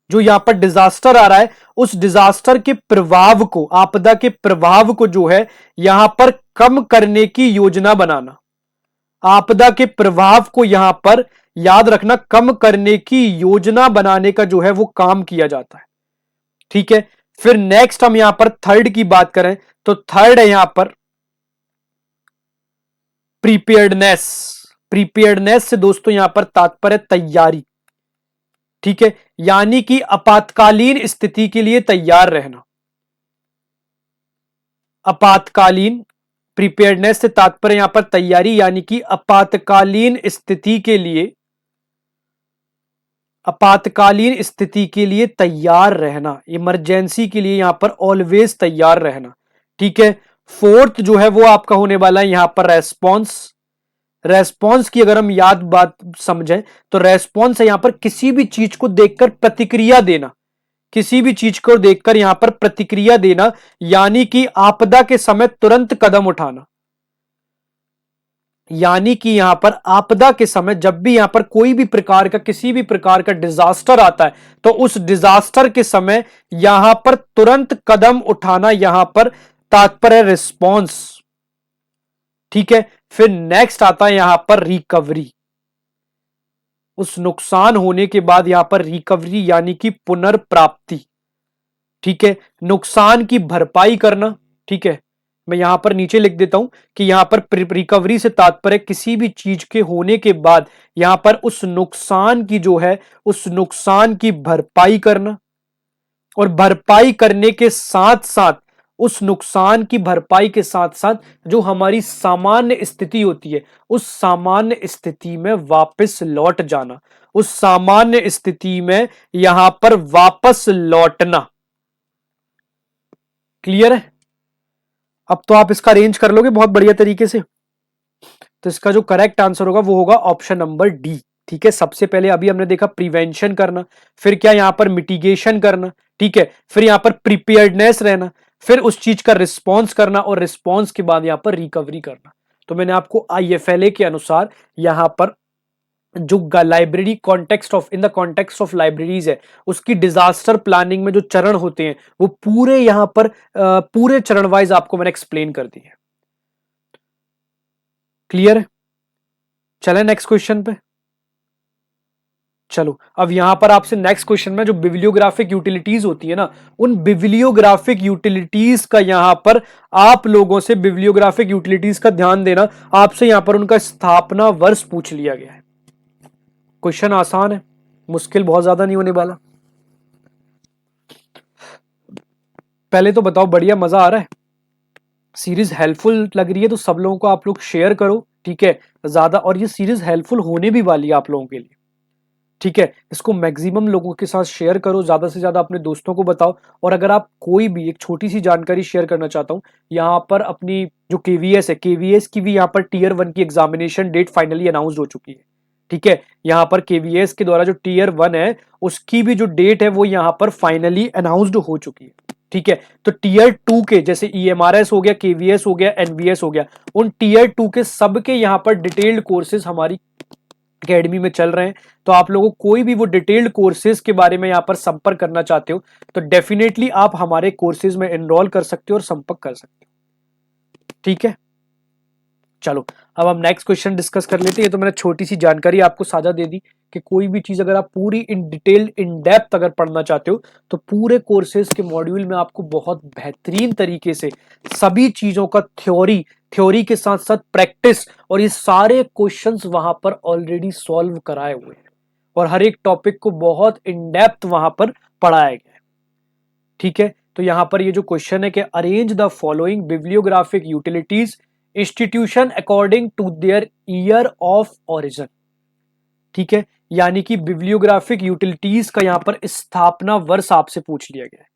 जो यहां पर डिजास्टर आ रहा है उस डिजास्टर के प्रभाव को, आपदा के प्रभाव को जो है यहां पर कम करने की योजना बनाना, आपदा के प्रभाव को यहां पर याद रखना कम करने की योजना बनाने का जो है वो काम किया जाता है, ठीक है। फिर नेक्स्ट हम यहां पर थर्ड की बात करें तो थर्ड है यहां पर प्रीपेयर्डनेस, प्रीपेयर्डनेस से दोस्तों यहां पर तात्पर्य तैयारी, ठीक है, यानी कि आपातकालीन स्थिति के लिए तैयार रहना, आपातकालीन, प्रिपेयर्डनेस से तात्पर्य यहां पर तैयारी यानी कि आपातकालीन स्थिति के लिए, आपातकालीन स्थिति के लिए तैयार रहना, इमरजेंसी के लिए यहां पर ऑलवेज तैयार रहना, ठीक है। फोर्थ जो है वो आपका होने वाला है यहां पर रेस्पॉन्स, रेस्पॉन्स की अगर हम याद बात समझें तो रेस्पॉन्स है यहां पर किसी भी चीज को देखकर प्रतिक्रिया देना, किसी भी चीज को देखकर यहां पर प्रतिक्रिया देना यानी कि आपदा के समय तुरंत कदम उठाना, यानी कि यहां पर आपदा के समय जब भी यहां पर कोई भी प्रकार का किसी भी प्रकार का डिजास्टर आता है तो उस डिजास्टर के समय यहां पर तुरंत कदम उठाना, यहां पर तात्पर्य रिस्पॉन्स, ठीक है। फिर नेक्स्ट आता है यहां पर रिकवरी, उस नुकसान होने के बाद यहां पर रिकवरी यानी कि पुनर्प्राप्ति, ठीक है, नुकसान की भरपाई करना, ठीक है। मैं यहां पर नीचे लिख देता हूं कि यहां पर रिकवरी से तात्पर्य किसी भी चीज के होने के बाद यहां पर उस नुकसान की जो है उस नुकसान की भरपाई करना, और भरपाई करने के साथ साथ उस नुकसान की भरपाई के साथ साथ जो हमारी सामान्य स्थिति होती है उस सामान्य स्थिति में वापस लौट जाना, उस सामान्य स्थिति में यहां पर वापस लौटना, क्लियर है। अब तो आप इसका अरेंज कर लोगे बहुत बढ़िया तरीके से, तो इसका जो करेक्ट आंसर होगा वो होगा ऑप्शन नंबर डी, ठीक है। सबसे पहले अभी हमने देखा प्रिवेंशन करना, फिर क्या यहां पर मिटिगेशन करना, ठीक है, फिर यहां पर प्रिपेयर्डनेस रहना, फिर उस चीज का रिस्पॉन्स करना और रिस्पॉन्स के बाद यहां पर रिकवरी करना। तो मैंने आपको IFLA के अनुसार यहां पर जो library context of in the context of libraries है उसकी डिजास्टर प्लानिंग में जो चरण होते हैं वो पूरे यहां पर पूरे चरण वाइज आपको मैंने एक्सप्लेन कर दिए, क्लियर है। चले नेक्स्ट क्वेश्चन पे, चलो अब यहां पर आपसे नेक्स्ट क्वेश्चन में जो बिब्लियोग्राफिक यूटिलिटीज होती है ना उन बिब्लियोग्राफिक यूटिलिटीज का यहां पर आप लोगों से बिब्लियोग्राफिक यूटिलिटीज का ध्यान देना, आपसे यहां पर उनका स्थापना वर्ष पूछ लिया गया है। क्वेश्चन आसान है, मुश्किल बहुत ज्यादा नहीं होने वाला। पहले तो बताओ बढ़िया मजा आ रहा है, सीरीज हेल्पफुल लग रही है तो सब लोगों को आप लोग शेयर करो, ठीक है ज्यादा, और ये सीरीज हेल्पफुल होने भी वाली है आप लोगों के लिए, ठीक है। इसको मैक्सिमम लोगों के साथ शेयर करो, ज्यादा से ज्यादा अपने दोस्तों को बताओ। और अगर आप कोई भी एक छोटी सी जानकारी शेयर करना चाहता हूं, यहाँ पर अपनी जो केवीएस है केवीएस की भी यहाँ पर टीयर 1 की एग्जामिनेशन डेट फाइनली अनाउंस हो चुकी है, ठीक है। यहाँ पर केवीएस के द्वारा जो टीयर 1 है उसकी भी जो डेट है वो यहाँ पर फाइनली अनाउंस्ड हो चुकी है, ठीक है। तो टीयर 2 के जैसे EMRS हो गया, KVS हो गया, NVS हो गया, उन टीयर 2 के सबके यहां पर डिटेल्ड कोर्सेज हमारी एकेडमी में चल रहे हैं। तो आप लोगों को कोई भी वो डिटेल्ड कोर्सेज के बारे में यहां पर संपर्क करना चाहते हो तो डेफिनेटली आप हमारे कोर्सेज में एनरोल कर सकते हो और संपर्क कर सकते हो। ठीक है, चलो अब हम नेक्स्ट क्वेश्चन डिस्कस कर लेते हैं। ये तो मैंने छोटी सी जानकारी आपको साझा दे दी कि कोई भी चीज अगर आप पूरी इन डिटेल इन डेप्थ अगर पढ़ना चाहते हो तो पूरे कोर्सेज के मॉड्यूल में आपको बहुत बेहतरीन तरीके से सभी चीजों का थ्योरी के साथ साथ प्रैक्टिस और ये सारे क्वेश्चंस वहां पर ऑलरेडी सॉल्व कराए हुए हैं और हर एक टॉपिक को बहुत इन डेप्थ वहां पर पढ़ाया गया है। ठीक है, तो यहां पर ये जो क्वेश्चन है कि arrange the following bibliographic utilities institution according to their year of origin. ठीक है, यानी कि बिब्लियोग्राफिक यूटिलिटीज का यहां पर स्थापना वर्ष आपसे पूछ लिया गया है।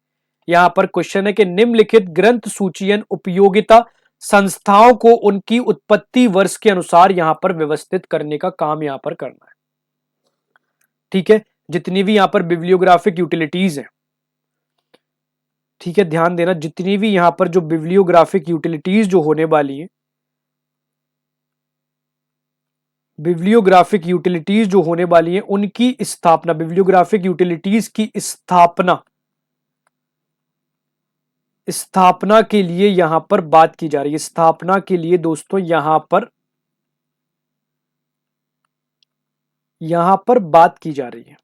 यहां पर क्वेश्चन है कि निम्नलिखित ग्रंथ सूचियन उपयोगिता संस्थाओं को उनकी उत्पत्ति वर्ष के अनुसार यहां पर व्यवस्थित करने का काम यहां पर करना है। ठीक है, जितनी भी यहां पर बिब्लियोग्राफिक यूटिलिटीज है, ठीक है, ध्यान देना, जितनी भी यहां पर जो बिब्लियोग्राफिक यूटिलिटीज जो होने वाली है, बिब्लियोग्राफिक यूटिलिटीज जो होने वाली है उनकी स्थापना, बिब्लियोग्राफिक यूटिलिटीज की स्थापना के लिए यहां पर बात की जा रही है। स्थापना के लिए दोस्तों यहां पर बात की जा रही है।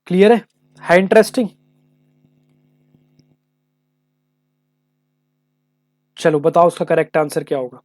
क्लियर है इंटरेस्टिंग। चलो बताओ उसका करेक्ट आंसर क्या होगा।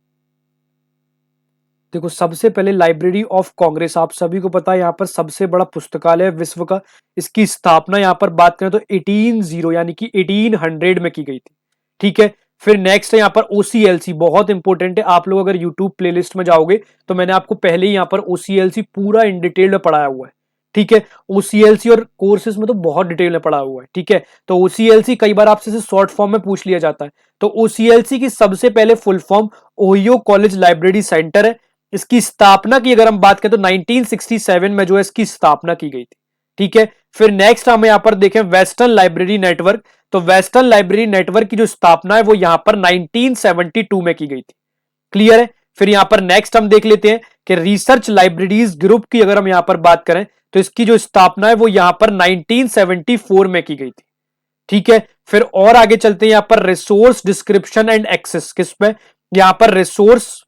देखो सबसे पहले लाइब्रेरी ऑफ कांग्रेस, आप सभी को पता है यहाँ पर सबसे बड़ा पुस्तकालय विश्व का, इसकी स्थापना यहाँ पर बात करें तो 1800 यानी कि 1800 में की गई थी। ठीक है, फिर नेक्स्ट है यहाँ पर OCLC, बहुत इंपॉर्टेंट है। आप लोग अगर यूट्यूब प्लेलिस्ट में जाओगे तो मैंने आपको पहले ही यहाँ पर OCLC पूरा इन डिटेल में पढ़ाया हुआ है। ठीक है, OCLC और कोर्सेज में तो बहुत डिटेल में पढ़ा हुआ है। ठीक है, तो OCLC कई बार आपसे शॉर्ट फॉर्म में पूछ लिया जाता है। तो OCLC की सबसे पहले full form Ohio college library centre है। इसकी स्थापना की अगर हम बात करें तो 1967 में जो है इसकी स्थापना की गई थी। ठीक है, फिर नेक्स्ट हम यहां पर देखें वेस्टर्न लाइब्रेरी नेटवर्क, तो वेस्टर्न लाइब्रेरी नेटवर्क की जो स्थापना है वो यहां पर 1972 में की गई थी। क्लियर है, फिर यहां पर नेक्स्ट हम देख लेते हैं कि रिसर्च लाइब्रेरीज ग्रुप की अगर हम यहां पर बात करें तो इसकी जो स्थापना है वो यहां पर 1974 में की गई थी। ठीक है, फिर और आगे चलते हैं यहां पर रिसोर्स डिस्क्रिप्शन एंड एक्सेस, किस पे, यहां पर रिसोर्स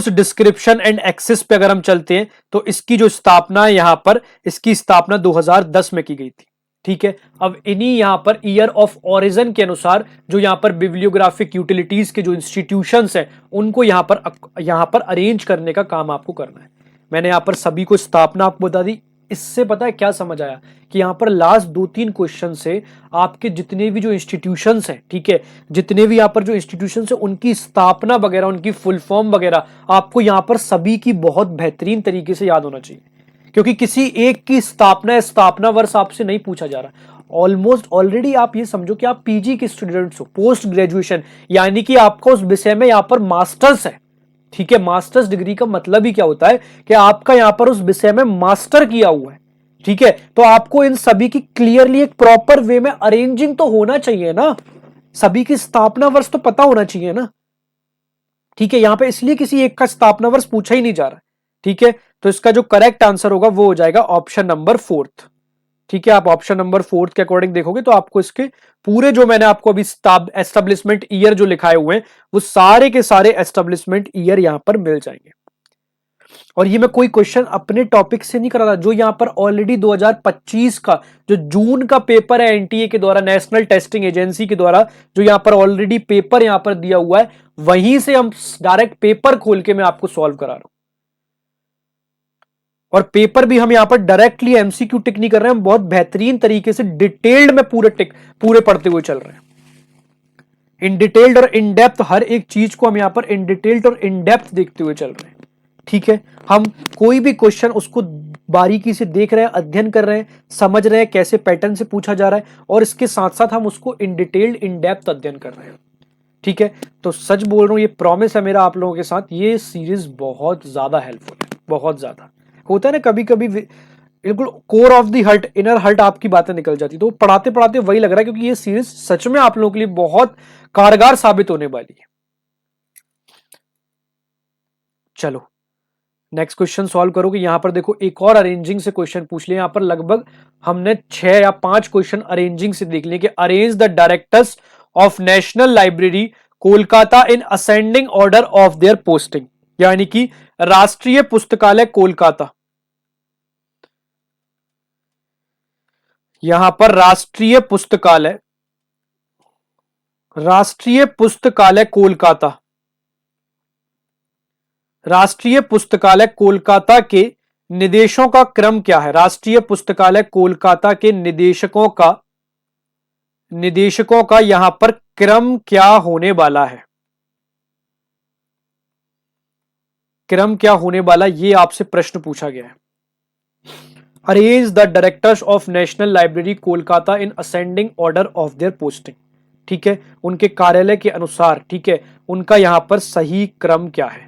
डिस्क्रिप्शन एंड एक्सेस पे अगर हम चलते हैं तो इसकी जो स्थापना है यहां पर, इसकी स्थापना 2010 में की गई थी। ठीक है, अब इन्हीं यहां पर ईयर ऑफ ओरिजिन के अनुसार जो यहां पर बिब्लियोग्राफिक यूटिलिटीज के जो इंस्टीट्यूशंस हैं उनको यहां पर अरेंज करने का काम आपको करना है। मैंने यहां पर सभी को स्थापना आपको बता दी। इससे पता है क्या समझ आया कि यहां पर लास्ट 2-3 क्वेश्चन से आपके जितने भी जो इंस्टीट्यूशंस हैं, ठीक है, जितने भी यहां पर जो इंस्टीट्यूशंस हैं उनकी स्थापना वगैरह, उनकी फुल फॉर्म वगैरह आपको यहां पर सभी की बहुत बेहतरीन तरीके से याद होना चाहिए, क्योंकि किसी एक की स्थापना वर्ष आपसे नहीं पूछा जा रहा। ऑलमोस्ट ऑलरेडी आप ये समझो कि आप पीजी के स्टूडेंट्स हो, पोस्ट ग्रेजुएशन, यानी कि आपका उस विषय में यहां पर मास्टर्स है। ठीक है, मास्टर्स डिग्री का मतलब ही क्या होता है कि आपका यहां पर उस विषय में मास्टर किया हुआ है। ठीक है, तो आपको इन सभी की क्लियरली एक प्रॉपर वे में अरेंजिंग तो होना चाहिए ना, सभी की स्थापना वर्ष तो पता होना चाहिए ना। ठीक है, यहां पे इसलिए किसी एक का स्थापना वर्ष पूछा ही नहीं जा रहा। ठीक है, तो इसका जो करेक्ट आंसर होगा वो हो जाएगा ऑप्शन नंबर 4। ठीक है, आप ऑप्शन नंबर 4 के अकॉर्डिंग देखोगे तो आपको इसके पूरे जो मैंने आपको अभी एस्टेब्लिशमेंट ईयर जो लिखाए हुए हैं वो सारे के सारे एस्टेब्लिशमेंट ईयर यहां पर मिल जाएंगे। और ये मैं कोई क्वेश्चन अपने टॉपिक से नहीं कर रहा था, जो यहां पर ऑलरेडी 2025 का जो जून का पेपर है एनटीए के द्वारा, नेशनल टेस्टिंग एजेंसी के द्वारा जो यहां पर ऑलरेडी पेपर यहां पर दिया हुआ है, वहीं से हम डायरेक्ट पेपर खोल के मैं आपको सॉल्व करा रहा हूं। और पेपर भी हम यहां पर डायरेक्टली एमसीक्यू टिक नहीं कर रहे हैं, हम बहुत बेहतरीन तरीके से डिटेल्ड में पूरे पढ़ते हुए चल रहे हैं। इन डिटेल्ड और इन डेप्थ हर एक चीज को हम यहां पर इन डिटेल्ड और इन डेप्थ देखते हुए चल रहे हैं। ठीक है, हम कोई भी क्वेश्चन उसको बारीकी से देख रहे हैं, अध्ययन कर रहे हैं, समझ रहे हैं कैसे पैटर्न से पूछा जा रहा है, और इसके साथ साथ हम उसको इन डिटेल्ड इन डेप्थ अध्ययन कर रहे हैं। ठीक है, तो सच बोल रहा हूं, ये प्रॉमिस है मेरा आप लोगों के साथ, ये सीरीज बहुत ज्यादा हेल्पफुल है, बहुत ज्यादा होता है ना, कभी कभी बिल्कुल core of the heart, inner heart आपकी बातें निकल जाती, तो पढ़ाते पढ़ाते वही लग रहा है, क्योंकि ये सीरीज सच में आप लोगों के लिए बहुत कारगर साबित होने वाली है। चलो नेक्स्ट क्वेश्चन सॉल्व करोगे। यहां पर देखो एक और अरेंजिंग से क्वेश्चन पूछ लिया। यहां पर लगभग हमने 6 या 5 क्वेश्चन अरेंजिंग से देख लिए कि arrange the directors of national library Kolkata in ascending order of their posting, यानी कि राष्ट्रीय पुस्तकालय कोलकाता, यहां पर राष्ट्रीय पुस्तकालय कोलकाता, राष्ट्रीय पुस्तकालय कोलकाता के निदेशों का क्रम क्या है? राष्ट्रीय पुस्तकालय कोलकाता के निदेशकों का यहां पर क्रम क्या होने वाला है? क्रम क्या होने वाला, ये आपसे प्रश्न पूछा गया है। Arrange the directors of national library Kolkata in ascending order of their posting, ठीक है, उनके कार्यालय के अनुसार, ठीक है, उनका यहां पर सही क्रम क्या है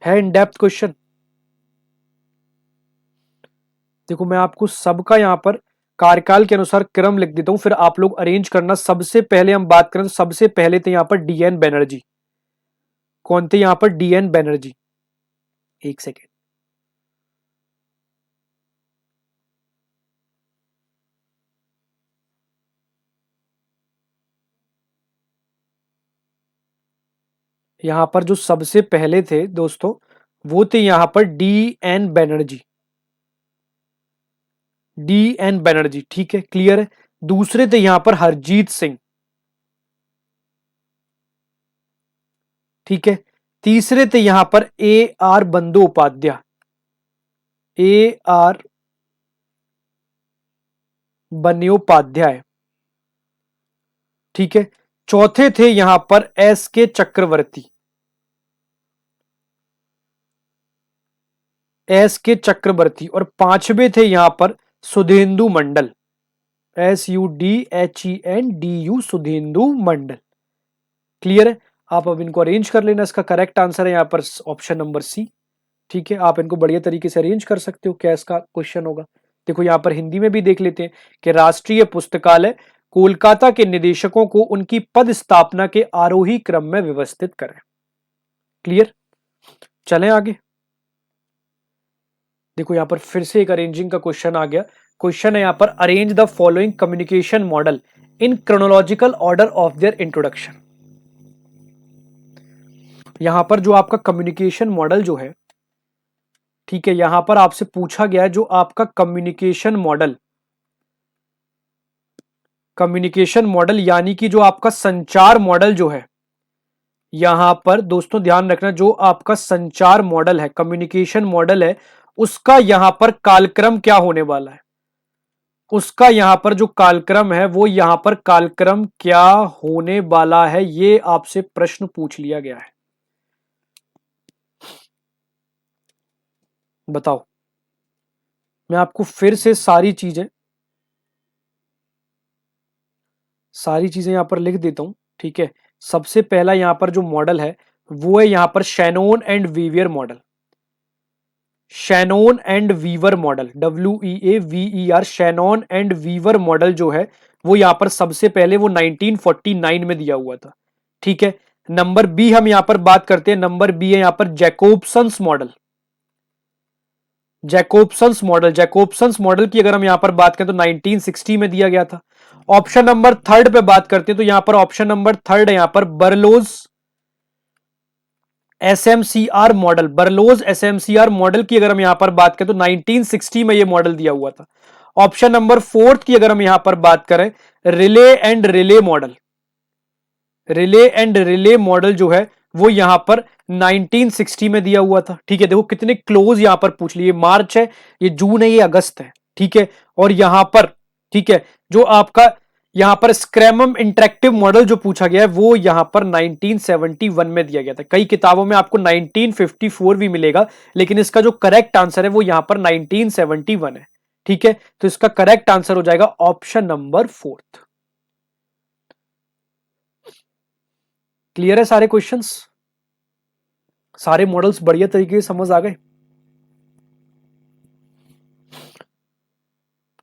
इन डेप्थ क्वेश्चन। देखो मैं आपको सबका यहां पर कार्यकाल के अनुसार क्रम लिख देता हूं, फिर आप लोग अरेंज करना। सबसे पहले हम बात करें तो सबसे पहले थे यहां पर डीएन बैनर्जी। कौन थे यहां पर? डीएन बैनर्जी। एक सेकेंड, यहां पर जो सबसे पहले थे दोस्तों वो थे यहां पर D N Banerjee, D N Banerjee, ठीक है, क्लियर है। दूसरे थे यहां पर हरजीत सिंह, ठीक है। तीसरे थे यहां पर A R Bandopadhyay, A R Bandopadhyay, ठीक है। चौथे थे यहां पर एस के चक्रवर्ती, एस के चक्रवर्ती। और पांचवे थे यहां पर सुधेंदु मंडल, SUDHENDU, सुधेंदु मंडल, क्लियर है। आप अब इनको अरेंज कर लेना। इसका करेक्ट आंसर है यहां पर ऑप्शन नंबर सी, ठीक है। आप इनको बढ़िया तरीके से अरेंज कर सकते हो, क्या इसका क्वेश्चन होगा। देखो यहां पर हिंदी में भी देख लेते हैं कि राष्ट्रीय पुस्तकालय कोलकाता के निदेशकों को उनकी पद स्थापना के आरोही क्रम में व्यवस्थित करें, क्लियर। चलें आगे। देखो यहां पर फिर से एक अरेंजिंग का क्वेश्चन आ गया। क्वेश्चन है यहां पर arrange the following communication model in chronological order of their introduction. यहां पर जो आपका कम्युनिकेशन मॉडल जो है, ठीक है, यहां पर आपसे पूछा गया है जो आपका कम्युनिकेशन मॉडल यानी कि जो आपका संचार मॉडल जो है, यहां पर दोस्तों ध्यान रखना, जो आपका संचार मॉडल है, कम्युनिकेशन मॉडल है, उसका यहां पर कालक्रम क्या होने वाला है? उसका यहां पर जो कालक्रम है वो यहां पर कालक्रम क्या होने वाला है, ये आपसे प्रश्न पूछ लिया गया है। बताओ। मैं आपको फिर से सारी चीजें यहां पर लिख देता हूं, ठीक है। सबसे पहला यहां पर जो मॉडल है वो है यहां पर Shannon and Weaver model, Shannon and Weaver model, WEAVER, Shannon and Weaver model जो है वो यहां पर सबसे पहले वो 1949 में दिया हुआ था, ठीक है। नंबर बी हम यहां पर बात करते हैं, नंबर बी है यहां पर जैकोब्सन्स मॉडल, जैकोब्सन्स मॉडल की अगर हम यहां पर बात करें तो 1960 में दिया गया था। ऑप्शन नंबर थर्ड पे बात करते हैं तो यहां पर ऑप्शन नंबर थर्ड है यहां पर बर्लोज SMCR मॉडल, बर्लोज SMCR मॉडल की अगर हम यहां पर बात करें तो 1960 में यह मॉडल दिया हुआ था। ऑप्शन नंबर फोर्थ की अगर हम यहां पर बात करें, relay and relay model, relay and relay model जो है वो यहां पर 1960 में दिया हुआ था, ठीक है। देखो कितने क्लोज यहां पर पूछ लिए, मार्च है, ये जून है, ये अगस्त है, ठीक है। और यहां पर, ठीक है, जो आपका यहां पर स्क्रैमम इंटरेक्टिव मॉडल जो पूछा गया है वो यहां पर 1971 में दिया गया था। कई किताबों में आपको 1954 भी मिलेगा, लेकिन इसका जो करेक्ट आंसर है वो यहां पर 1971 है, ठीक है। तो इसका करेक्ट आंसर हो जाएगा ऑप्शन नंबर फोर्थ। क्लियर है सारे क्वेश्चंस, सारे मॉडल्स बढ़िया तरीके से समझ आ गए।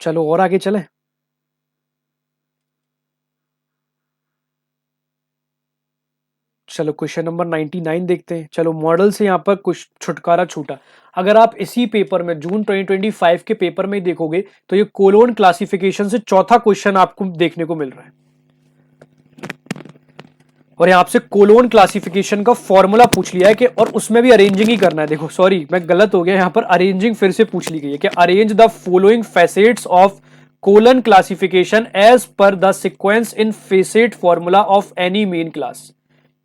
चलो और आगे चलें। चलो क्वेश्चन नंबर 99 देखते हैं। चलो मॉडल से यहां पर कुछ छुटकारा छूटा। अगर आप इसी पेपर में जून 2025 के पेपर में देखोगे तो ये कोलोन क्लासिफिकेशन से चौथा क्वेश्चन आपको देखने को मिल रहा है, और यहां से कोलोन क्लासिफिकेशन का फॉर्मूला पूछ लिया है कि, और उसमें भी अरेंजिंग ही करना है। देखो सॉरी मैं गलत हो गया, यहां पर अरेंजिंग फिर से पूछ ली गई है कि arrange the following facets of colon classification as per the sequence in facet formula of any main class.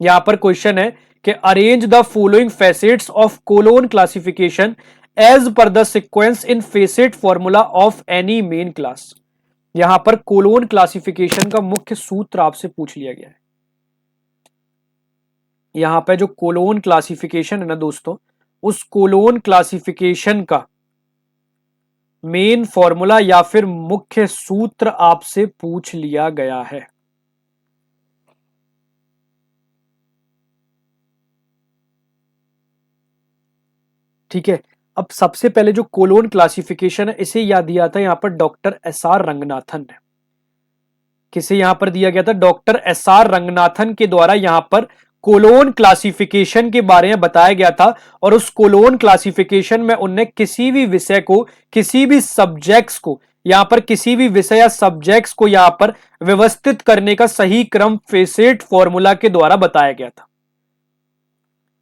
यहां पर क्वेश्चन है कि arrange the following facets of colon classification as per the sequence in facet formula of any main class. यहां पर colon classification का मुख्य सूत्र आपसे पूछ लिया गया है। यहां पे जो कोलोन क्लासिफिकेशन है ना दोस्तों, उस कोलोन क्लासिफिकेशन का मेन फॉर्मूला या फिर मुख्य सूत्र आपसे पूछ लिया गया है। ठीक है, अब सबसे पहले जो कोलोन क्लासिफिकेशन है इसे याद दिया था यहां पर डॉक्टर एसआर रंगनाथन ने। किसे यहां पर दिया गया था? डॉक्टर एसआर रंगनाथन के द्वारा यहां पर कोलोन क्लासिफिकेशन के बारे में बताया गया था। और उस कोलोन क्लासिफिकेशन में उनने किसी भी विषय को, किसी भी सब्जेक्ट्स को, यहां पर किसी भी विषय या सब्जेक्ट्स को यहां पर व्यवस्थित करने का सही क्रम फेसेट फॉर्मूला के द्वारा बताया गया था,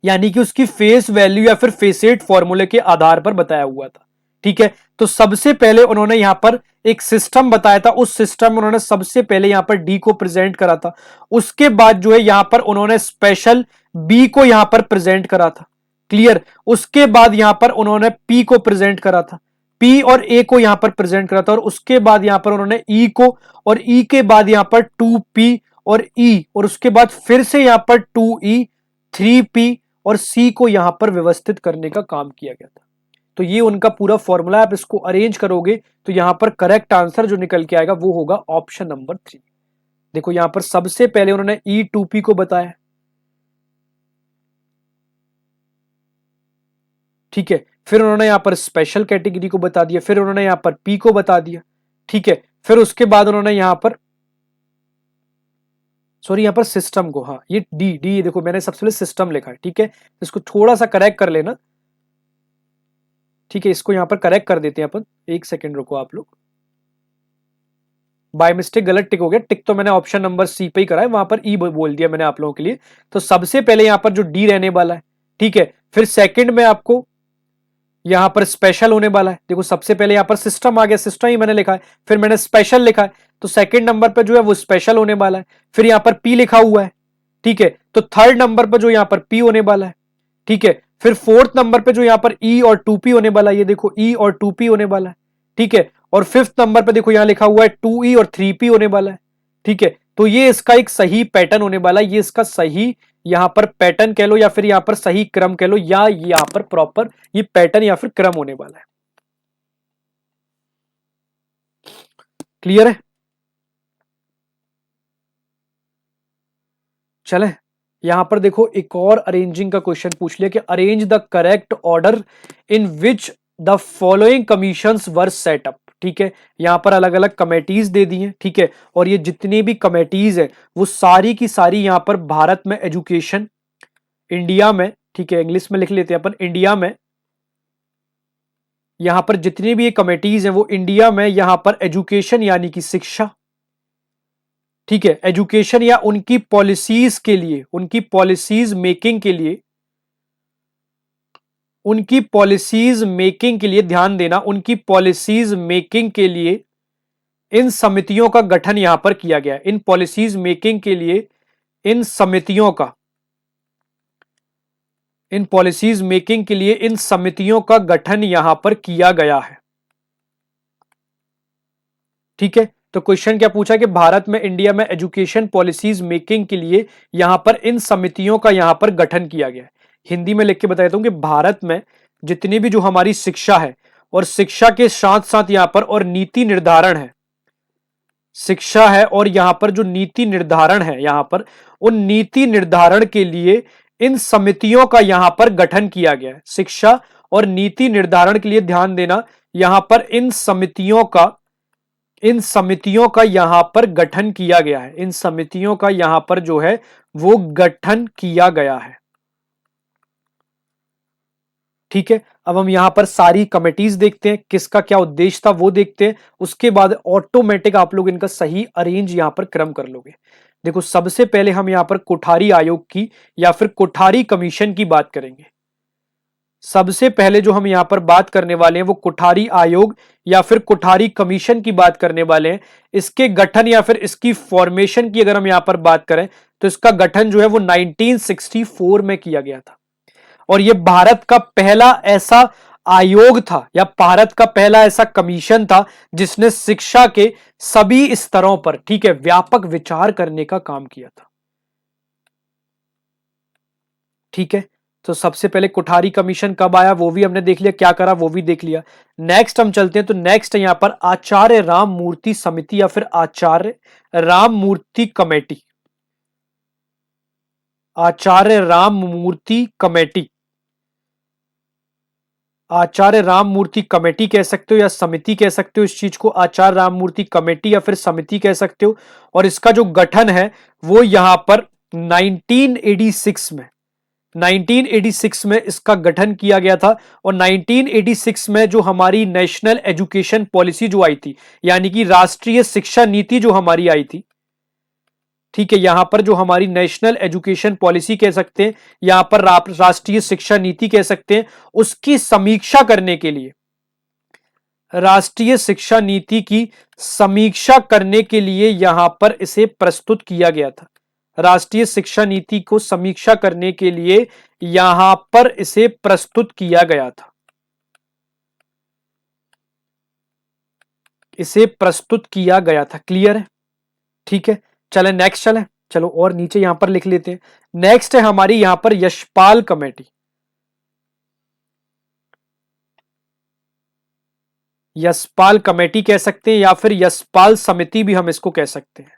यानी कि उसकी फेस वैल्यू या फिर फेसेट फॉर्मूले के आधार पर बताया हुआ था। ठीक है, तो सबसे पहले उन्होंने यहां पर एक सिस्टम बताया था, उस सिस्टम में उन्होंने सबसे पहले यहां पर डी को प्रेजेंट करा था। उसके बाद जो है यहां पर उन्होंने स्पेशल बी को यहां पर प्रेजेंट करा था। क्लियर? उसके बाद यहां पर उन्होंने पी को प्रेजेंट करा था, पी और ए को यहां पर प्रेजेंट करा था, और उसके बाद यहां पर उन्होंने ई को, और ई के बाद यहां पर 2p और ई, और उसके बाद फिर से यहां पर 2e 3p और सी को यहां पर व्यवस्थित करने का काम किया गया था। तो ये उनका पूरा फॉर्मूला। आप इसको अरेंज करोगे तो यहां पर करेक्ट आंसर जो निकल के आएगा वो होगा ऑप्शन नंबर 3। देखो यहां पर सबसे पहले उन्होंने E2P को बताया, ठीक है, फिर उन्होंने यहां पर स्पेशल कैटेगरी को बता दिया, फिर उन्होंने यहां पर P को बता दिया, ठीक है, फिर उसके बाद उन्होंने यहां पर, सॉरी यहां पर सिस्टम को, हाँ ये डी देखो मैंने सबसे पहले सिस्टम लिखा है, ठीक है, इसको थोड़ा सा करेक्ट कर लेना। ठीक है, इसको यहां पर करेक्ट कर देते हैं अपन, एक सेकेंड रुको आप लोग, बाय मिस्टेक गलत टिक हो गया, टिक तो मैंने ऑप्शन नंबर सी पे ही करा है, वहां पर ई बोल दिया मैंने आप लोगों के लिए। तो सबसे पहले यहां पर जो डी रहने वाला है, ठीक है, फिर सेकंड में आपको यहां पर स्पेशल होने वाला है। देखो सबसे पहले यहां पर सिस्टम आ गया, सिस्टम ही मैंने लिखा है, फिर मैंने स्पेशल लिखा है, तो सेकंड नंबर पर जो है वो स्पेशल होने वाला है। फिर यहां पर पी लिखा हुआ है, ठीक है, तो थर्ड नंबर पर जो यहां पर पी होने वाला है, ठीक है, फिर फोर्थ नंबर पे जो यहां पर ई और 2p होने वाला है, ये देखो ई और 2p होने वाला है, ठीक है, और फिफ्थ नंबर पे देखो यहां लिखा हुआ है 2e और 3p होने वाला है, ठीक है। तो ये इसका एक सही पैटर्न होने वाला है, ये इसका सही यहां पर पैटर्न कह लो या फिर यहां पर सही क्रम कह लो, या यहां पर प्रॉपर ये पैटर्न या फिर क्रम होने वाला है। क्लियर है? चले यहां पर देखो एक और अरेंजिंग का क्वेश्चन पूछ लिया कि arrange the correct order in which the following commissions were set up. ठीक है, यहां पर अलग अलग कमेटीज दे दी हैं, ठीक है, और ये जितनी भी कमेटीज है वो सारी की सारी यहां पर भारत में एजुकेशन, इंडिया में, ठीक है, इंग्लिश में लिख लेते हैं अपन, इंडिया में यहां पर जितनी भी ये कमेटीज हैं वो इंडिया में यहां पर एजुकेशन यानी कि शिक्षा, ठीक है, एजुकेशन या उनकी पॉलिसीज के लिए, उनकी पॉलिसीज मेकिंग के लिए, उनकी पॉलिसीज मेकिंग के लिए ध्यान देना, उनकी पॉलिसीज मेकिंग के लिए इन समितियों का गठन यहां पर किया गया है। इन पॉलिसीज मेकिंग के लिए इन समितियों का, इन पॉलिसीज मेकिंग के लिए इन समितियों का गठन यहां पर किया गया है। ठीक है, तो क्वेश्चन क्या पूछा कि भारत में, इंडिया में एजुकेशन पॉलिसीज मेकिंग के लिए यहां पर इन समितियों का यहां पर गठन किया गया है। हिंदी में लिख के बता देता हूं कि भारत में जितनी भी जो हमारी शिक्षा है और शिक्षा के साथ साथ यहां पर और नीति निर्धारण है, शिक्षा है और यहां पर जो नीति निर्धारण है, यहां पर उन नीति निर्धारण के लिए इन समितियों का यहां पर गठन किया गया है। शिक्षा और नीति निर्धारण के लिए ध्यान देना, यहां पर इन समितियों का यहां पर गठन किया गया है। इन समितियों का यहां पर जो है वो गठन किया गया है। ठीक है, अब हम यहां पर सारी कमेटीज देखते हैं, किसका क्या उद्देश्य था वो देखते हैं। उसके बाद ऑटोमेटिक आप लोग इनका सही अरेंज यहां पर क्रम कर लोगे। देखो, सबसे पहले हम यहां पर कोठारी आयोग की या फिर कोठारी कमीशन की बात करेंगे। सबसे पहले जो हम यहां पर बात करने वाले हैं वो कोठारी आयोग या फिर कोठारी कमीशन की बात करने वाले हैं। इसके गठन या फिर इसकी फॉर्मेशन की अगर हम यहां पर बात करें तो इसका गठन जो है वो 1964 में किया गया था। और यह भारत का पहला ऐसा आयोग था या भारत का पहला ऐसा कमीशन था जिसने शिक्षा के सभी स्तरों पर, ठीक है, व्यापक विचार करने का काम किया था। ठीक है, तो सबसे पहले कोठारी कमीशन कब आया वो भी हमने देख लिया, क्या करा वो भी देख लिया। नेक्स्ट हम चलते हैं, तो नेक्स्ट है यहां पर आचार्य राम मूर्ति समिति या फिर आचार्य राम मूर्ति कमेटी। आचार्य राम मूर्ति कमेटी, आचार्य राम मूर्ति कमेटी कह सकते हो या समिति कह सकते हो इस चीज को, आचार्य राम मूर्ति कमेटी या फिर समिति कह सकते हो। और इसका जो गठन है वो यहां पर 1986 में 1986 में इसका गठन किया गया था। और 1986 में जो हमारी नेशनल एजुकेशन पॉलिसी जो आई थी, यानी कि राष्ट्रीय शिक्षा नीति जो हमारी आई थी, ठीक है, यहां पर जो हमारी नेशनल एजुकेशन पॉलिसी कह सकते हैं, यहां पर राष्ट्रीय शिक्षा नीति कह सकते हैं, उसकी समीक्षा करने के लिए, राष्ट्रीय शिक्षा नीति की समीक्षा करने के लिए यहां पर इसे प्रस्तुत किया गया था। राष्ट्रीय शिक्षा नीति को समीक्षा करने के लिए यहां पर इसे प्रस्तुत किया गया था। इसे प्रस्तुत किया गया था। क्लियर है? ठीक है, चले नेक्स्ट चले। चलो और नीचे यहां पर लिख लेते हैं। नेक्स्ट है हमारी यहां पर यशपाल कमेटी। यशपाल कमेटी कह सकते हैं या फिर यशपाल समिति भी हम इसको कह सकते हैं।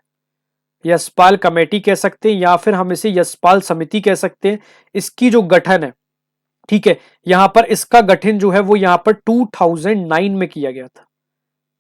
यशपाल कमेटी कह सकते हैं या फिर हम इसे यशपाल समिति कह सकते हैं। इसकी जो गठन है, ठीक है, यहां पर इसका गठन जो है वो यहां पर 2009 में किया गया था।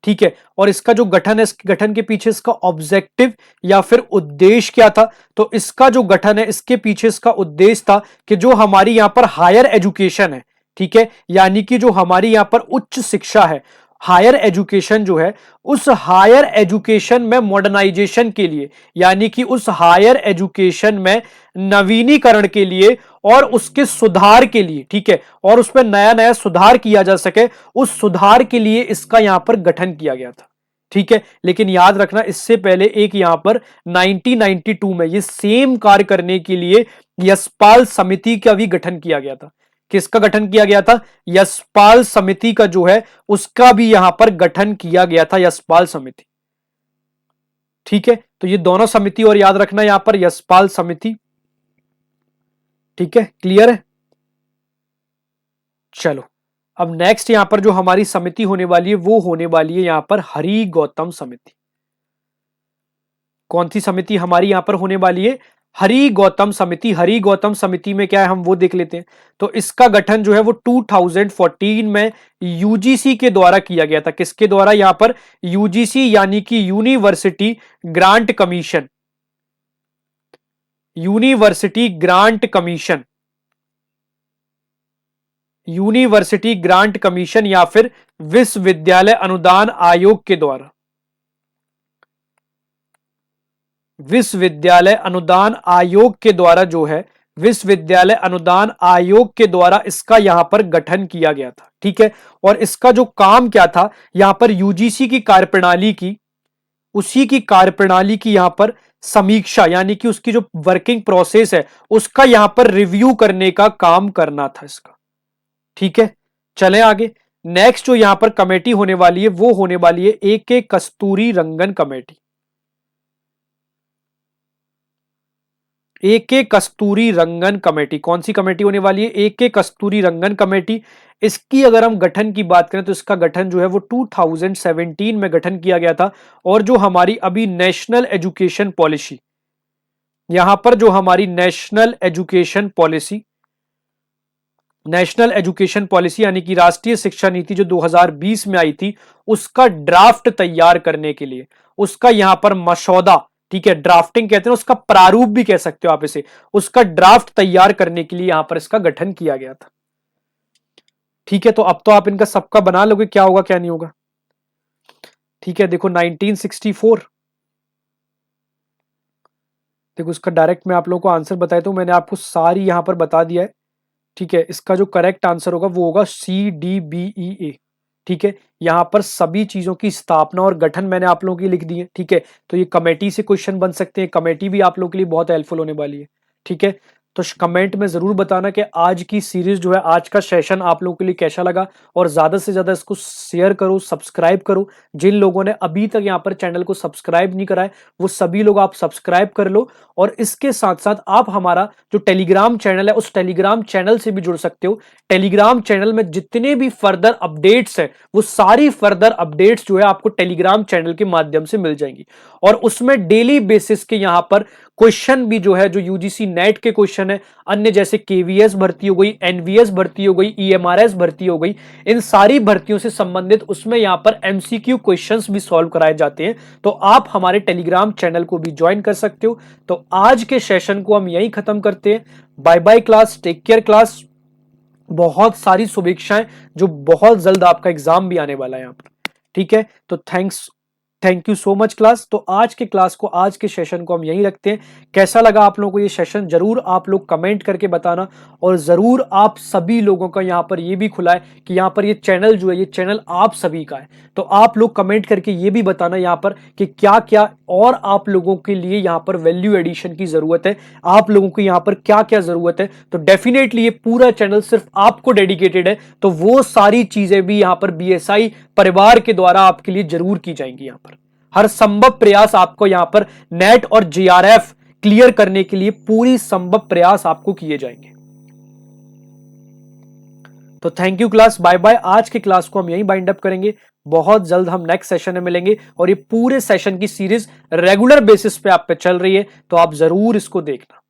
ठीक है, और इसका जो गठन है, इस गठन के पीछे इसका ऑब्जेक्टिव या फिर उद्देश्य क्या था, तो इसका जो गठन है इसके पीछे इसका उद्देश्य था कि जो हमारी यहां पर हायर एजुकेशन है, ठीक है, यानी कि जो हमारी यहां पर उच्च शिक्षा है, हायर एजुकेशन जो है, उस हायर एजुकेशन में मॉडर्नाइजेशन के लिए, यानी कि उस हायर एजुकेशन में नवीनीकरण के लिए और उसके सुधार के लिए, ठीक है, और उसमें नया नया सुधार किया जा सके, उस सुधार के लिए इसका यहां पर गठन किया गया था। ठीक है, लेकिन याद रखना इससे पहले एक यहां पर 1992 में ये सेम कार्य करने के लिए यशपाल समिति का भी गठन किया गया था। किसका गठन किया गया था? यशपाल समिति का जो है उसका भी यहां पर गठन किया गया था, यशपाल समिति। ठीक है, तो ये दोनों समिति और याद रखना यहां पर यशपाल समिति। ठीक है, क्लियर है? चलो, अब नेक्स्ट यहां पर जो हमारी समिति होने वाली है वो होने वाली है यहां पर हरि गौतम समिति। कौन सी समिति हमारी यहां पर होने वाली है? हरि गौतम समिति। हरि गौतम समिति में क्या है हम वो देख लेते हैं। तो इसका गठन जो है वो 2014 में यूजीसी के द्वारा किया गया था। किसके द्वारा? यहां पर यूजीसी यानी कि university grant commission. University grant commission, university grant commission या फिर विश्वविद्यालय अनुदान आयोग के द्वारा, विश्वविद्यालय अनुदान आयोग के द्वारा जो है, विश्वविद्यालय अनुदान आयोग के द्वारा इसका यहां पर गठन किया गया था। ठीक है, और इसका जो काम क्या था, यहां पर यूजीसी की कार्यप्रणाली की, उसी की कार्यप्रणाली की यहां पर समीक्षा, यानी कि उसकी जो वर्किंग प्रोसेस है उसका यहां पर रिव्यू करने का काम करना था इसका। ठीक है, चलें आगे। नेक्स्ट जो यहां पर कमेटी होने वाली है वो होने वाली है AK कस्तूरी रंगन कमेटी। AK कस्तूरी रंगन कमेटी, कौन सी कमेटी होने वाली है? AK कस्तूरी रंगन कमेटी। इसकी अगर हम गठन की बात करें तो इसका गठन जो है वो 2017 में गठन किया गया था। और जो हमारी अभी नेशनल एजुकेशन पॉलिसी, यहां पर जो हमारी नेशनल एजुकेशन पॉलिसी यानी कि राष्ट्रीय शिक्षा नीति जो 2020 में आई थी, उसका ड्राफ्ट तैयार करने के लिए, उसका यहां पर मसौदा, ठीक है, ड्राफ्टिंग कहते हैं, उसका प्रारूप भी कह सकते हो आप इसे, उसका ड्राफ्ट तैयार करने के लिए यहां पर इसका गठन किया गया था। ठीक है, तो अब तो आप इनका सबका बना लोगे क्या होगा क्या नहीं होगा। ठीक है, देखो 1964, देखो इसका डायरेक्ट मैं आप लोगों को आंसर बताया तो मैंने आपको सारी यहां पर बता दिया है। ठीक है, इसका जो करेक्ट आंसर होगा वो होगा CDBEA। ठीक है, यहां पर सभी चीजों की स्थापना और गठन मैंने आप लोगों की लिख दी है। ठीक है, तो ये कमेटी से क्वेश्चन बन सकते हैं, कमेटी भी आप लोगों के लिए बहुत हेल्पफुल होने वाली है। ठीक है, तो कमेंट में जरूर बताना कि आज की सीरीज जो है, आज का सेशन आप लोगों के लिए कैसा लगा, और ज्यादा से ज्यादा इसको शेयर करो, सब्सक्राइब करो। जिन लोगों ने अभी तक यहाँ पर चैनल को सब्सक्राइब नहीं करा है वो सभी लोग आप सब्सक्राइब कर लो। और इसके साथ साथ आप हमारा जो टेलीग्राम चैनल है उस टेलीग्राम चैनल से भी जुड़ सकते हो। टेलीग्राम चैनल में जितने भी फर्दर अपडेट्स है वो सारी फर्दर अपडेट्स जो है आपको टेलीग्राम चैनल के माध्यम से मिल जाएंगी। और उसमें डेली बेसिस के यहां पर क्वेश्चन भी जो है, जो यूजीसी नेट के क्वेश्चन है, अन्य जैसे केवीएस भर्ती हो गई, एनवीएस भर्ती हो गई, ईएमआरएस भर्ती हो गई, इन सारी भर्तियों से संबंधित उसमें यहां पर एमसीक्यू क्वेश्चंस भी सॉल्व कराए जाते हैं। तो आप हमारे टेलीग्राम चैनल को भी ज्वाइन कर सकते हो। तो आज के सेशन को हम यहीं खत्म करते हैं। Bye bye class, take care class, बहुत सारी शुभेच्छाएं, जो बहुत जल्द आपका एग्जाम भी आने वाला है यहां पर। ठीक है, तो thank you so much class. तो आज के क्लास को, आज के सेशन को हम यहीं रखते हैं। कैसा लगा आप लोगों को ये सेशन, जरूर आप लोग कमेंट करके बताना। और जरूर आप सभी लोगों का यहाँ पर ये भी खुला है कि यहाँ पर ये चैनल जो है, ये चैनल आप सभी का है। तो आप लोग कमेंट करके ये भी बताना यहाँ पर कि क्या क्या और आप लोगों के लिए यहाँ पर वैल्यू एडिशन की जरूरत है, आप लोगों को यहाँ पर क्या क्या जरूरत है। तो डेफिनेटली ये पूरा चैनल सिर्फ आपको डेडिकेटेड है, तो वो सारी चीजें भी यहाँ पर बीएसआई परिवार के द्वारा आपके लिए जरूर की जाएंगी। यहाँ पर हर संभव प्रयास आपको यहाँ पर नेट और जेआरएफ क्लियर करने के लिए पूरी संभव प्रयास आपको किए जाएंगे। तो thank you class, bye bye. आज की क्लास को हम यहीं बाइंड अप करेंगे। बहुत जल्द हम नेक्स्ट सेशन में मिलेंगे। और ये पूरे सेशन की सीरीज रेगुलर बेसिस पे आप पे चल रही है, तो आप जरूर इसको देखना।